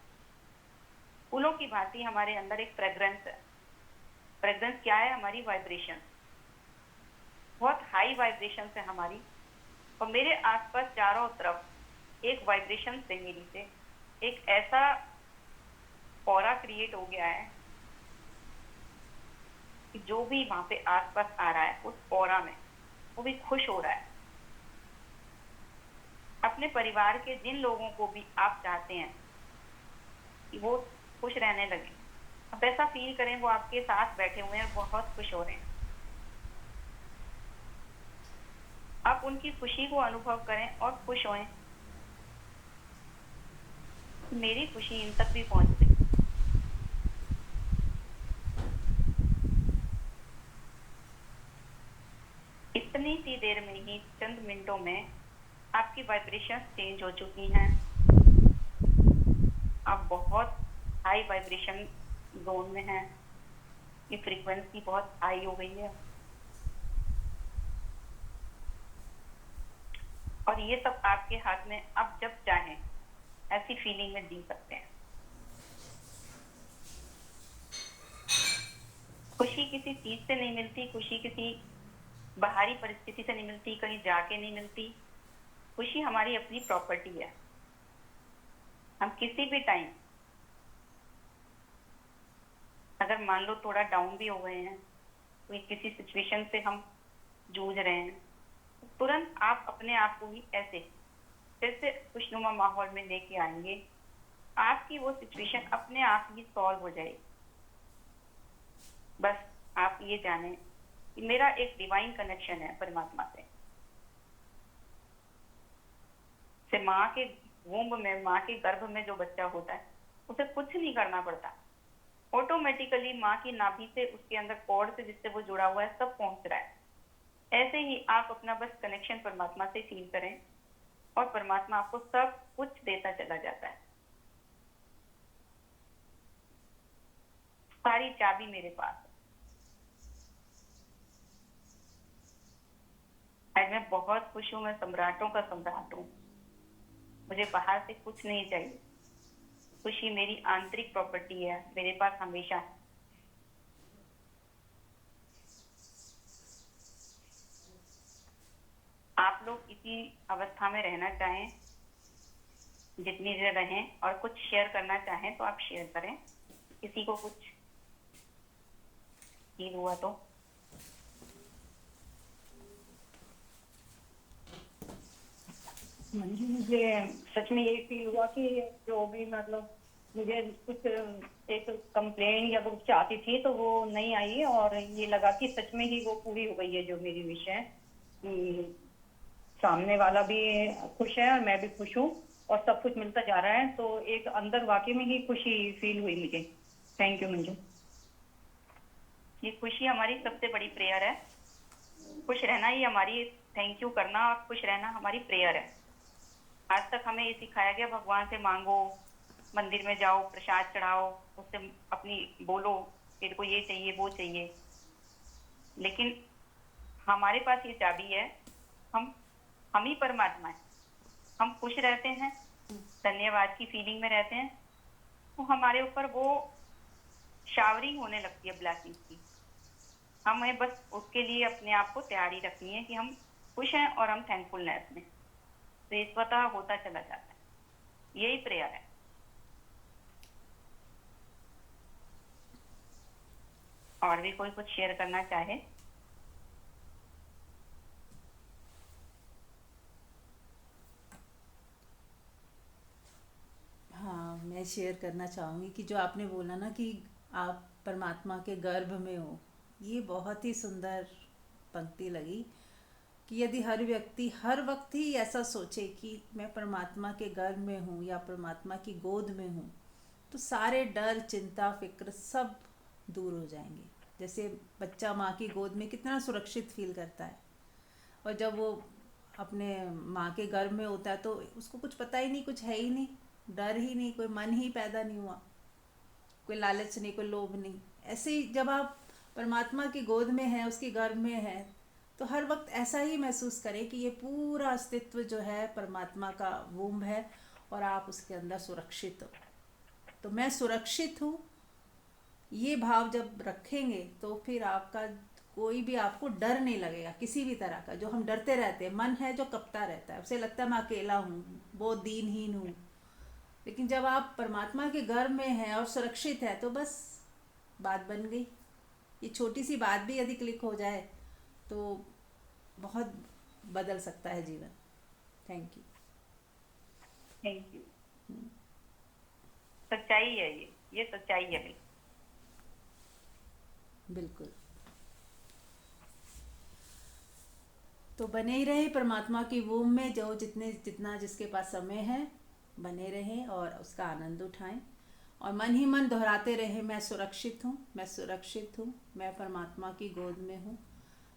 फूलों की भांति हमारे अंदर एक फ्रेग्रेंस है। फ्रेग्रेंस क्या है? हमारी वाइब्रेशन, बहुत हाई वाइब्रेशन है हमारी। और मेरे आसपास चारों तरफ एक वाइब्रेशन से, मेरी से एक ऐसा ऑरा क्रिएट हो गया है कि जो भी वहां पे आसपास आ रहा है उस ऑरा में वो भी खुश हो रहा है। अपने परिवार के जिन लोगों को भी आप चाहते हैं कि वो खुश रहने लगे, आप ऐसा फील करें वो आपके साथ बैठे हुए हैं, बहुत खुश हो रहे हैं। आप उनकी खुशी को अनुभव करें और खुश होएं। मेरी खुशी इन तक भी पहुंच गई। इतनी सी देर में ही, चंद मिनटों में आपकी वाइब्रेशन चेंज हो चुकी हैं। आप बहुत हाई वाइब्रेशन जोन में हैं। ये फ्रीक्वेंसी बहुत हाई हो गई है और ये सब आपके हाथ में। आप जब चाहें ऐसी फीलिंग में जी सकते हैं। खुशी किसी चीज से नहीं मिलती, खुशी किसी बाहरी परिस्थिति से नहीं मिलती, कहीं जाके नहीं मिलती। खुशी हमारी अपनी प्रॉपर्टी है। हम किसी भी टाइम अगर मान लो थोड़ा डाउन भी हो गए हैं, कोई किसी सिचुएशन से हम जूझ रहे हैं, तो तुरंत आप अपने आप को ही ऐसे फिर से खुशनुमा माहौल में लेके आएंगे। आपकी वो सिचुएशन अपने आप ही सॉल्व हो जाएगी। बस आप ये जाने कि मेरा एक डिवाइन कनेक्शन है परमात्मा से माँ के वोंब में, माँ के गर्भ में जो बच्चा होता है उसे कुछ नहीं करना पड़ता, ऑटोमेटिकली माँ की नाभि से उसके अंदर कॉर्ड से जिससे वो जुड़ा हुआ है सब पहुंच रहा है। ऐसे ही आप अपना बस कनेक्शन परमात्मा से फील करें और परमात्मा आपको सब कुछ देता चला जाता है। सारी चाबी मेरे पास है। आज मैं बहुत खुश हूँ, मैं सम्राटों का सम्राट हूँ। मुझे बाहर से कुछ नहीं चाहिए। खुशी मेरी आंतरिक प्रॉपर्टी है, मेरे पास हमेशा है। आप लोग इसी अवस्था में रहना चाहें, जितनी देर रहें, और कुछ शेयर करना चाहें तो आप शेयर करें। किसी को कुछ फील हुआ तो मुझे सच में यही फील हुआ कि जो भी मतलब मुझे कुछ एक कंप्लेन या कुछ चाहती थी तो वो नहीं आई, और ये लगा कि सच में ही वो पूरी हो गई है जो मेरी विश है। सामने वाला भी खुश है और मैं भी खुश हूँ और सब कुछ मिलता जा रहा है, तो एक अंदर वाकई में ही खुशी फील हुई मुझे। Thank you Manju. ये खुशी हमारी सबसे बड़ी प्रेयर है। खुश रहना ही हमारी, थैंक यू करना और खुश रहना हमारी प्रेयर है। आज तक हमें ये सिखाया गया भगवान से मांगो, मंदिर में जाओ, प्रसाद चढ़ाओ, उससे अपनी बोलो तेरे को ये चाहिए वो चाहिए, लेकिन हमारे पास ये चाबी है, हम ही परमात्मा है। हम खुश रहते हैं, धन्यवाद की फीलिंग में रहते हैं, तो हमारे ऊपर वो शावरिंग होने लगती है ब्लेसिंग्स की। हमें बस उसके लिए अपने आप को तैयारी रखनी है कि हम खुश हैं और हम थैंकफुलनेस में, तो ये स्वतः होता चला जाता है। यही प्रेयर है। और भी कोई कुछ शेयर करना चाहे? हाँ, मैं शेयर करना चाहूँगी कि जो आपने बोला ना कि आप परमात्मा के गर्भ में हो, ये बहुत ही सुंदर पंक्ति लगी कि यदि हर व्यक्ति हर वक्त ही ऐसा सोचे कि मैं परमात्मा के गर्भ में हूँ या परमात्मा की गोद में हूँ, तो सारे डर, चिंता, फिक्र सब दूर हो जाएंगे। जैसे बच्चा माँ की गोद में कितना सुरक्षित फील करता है, और जब वो अपने माँ के गर्भ में होता है तो उसको कुछ पता ही नहीं, कुछ है ही नहीं, डर ही नहीं, कोई मन ही पैदा नहीं हुआ, कोई लालच नहीं, कोई लोभ नहीं। ऐसे ही जब आप परमात्मा की गोद में हैं, उसके गर्भ में हैं, तो हर वक्त ऐसा ही महसूस करें कि ये पूरा अस्तित्व जो है परमात्मा का वोम्ब है और आप उसके अंदर सुरक्षित हो। तो मैं सुरक्षित हूँ, ये भाव जब रखेंगे तो फिर आपका कोई भी, आपको डर नहीं लगेगा किसी भी तरह का। जो हम डरते रहते हैं, मन है जो कपता रहता है, उसे लगता है मैं अकेला हूँ, बहुत दीनहीन हूँ। लेकिन जब आप परमात्मा के गर्भ में हैं और सुरक्षित है तो बस बात बन गई। ये छोटी सी बात भी यदि क्लिक हो जाए तो बहुत बदल सकता है जीवन। Thank you. Thank you. सच्चाई है ये सच्चाई है। बिल्कुल। तो बने ही रहे परमात्मा की वोम में, जो जितना जिसके पास समय है बने रहें और उसका आनंद उठाएं, और मन ही मन दोहराते रहें, मैं सुरक्षित हूँ, मैं सुरक्षित हूँ, मैं परमात्मा की गोद में हूँ,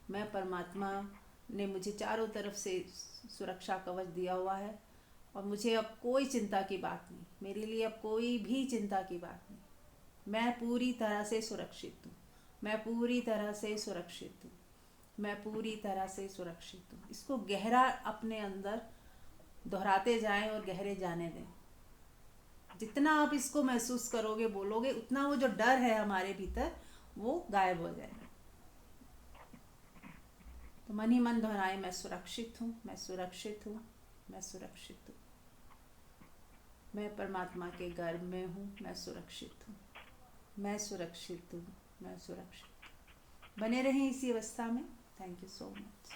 मैं परमात्मा ने मुझे चारों तरफ से सुरक्षा कवच दिया हुआ है और मुझे अब कोई चिंता की बात नहीं, मेरे लिए अब कोई भी चिंता की बात नहीं। मैं पूरी तरह से सुरक्षित हूँ, मैं पूरी तरह से सुरक्षित हूँ, मैं पूरी तरह से सुरक्षित हूँ। इसको गहरा अपने अंदर दोहराते जाएं और गहरे जाने दें। जितना आप इसको महसूस करोगे, बोलोगे, उतना वो जो डर है हमारे भीतर वो गायब हो जाएगा। तो मन ही मन दोहराएं, मैं सुरक्षित हूँ, मैं सुरक्षित हूँ, मैं सुरक्षित हूँ, मैं परमात्मा के गर्भ में हूँ, मैं सुरक्षित हूँ, मैं सुरक्षित हूँ, मैं सुरक्षित। बने रहें इसी अवस्था में। Thank you so much.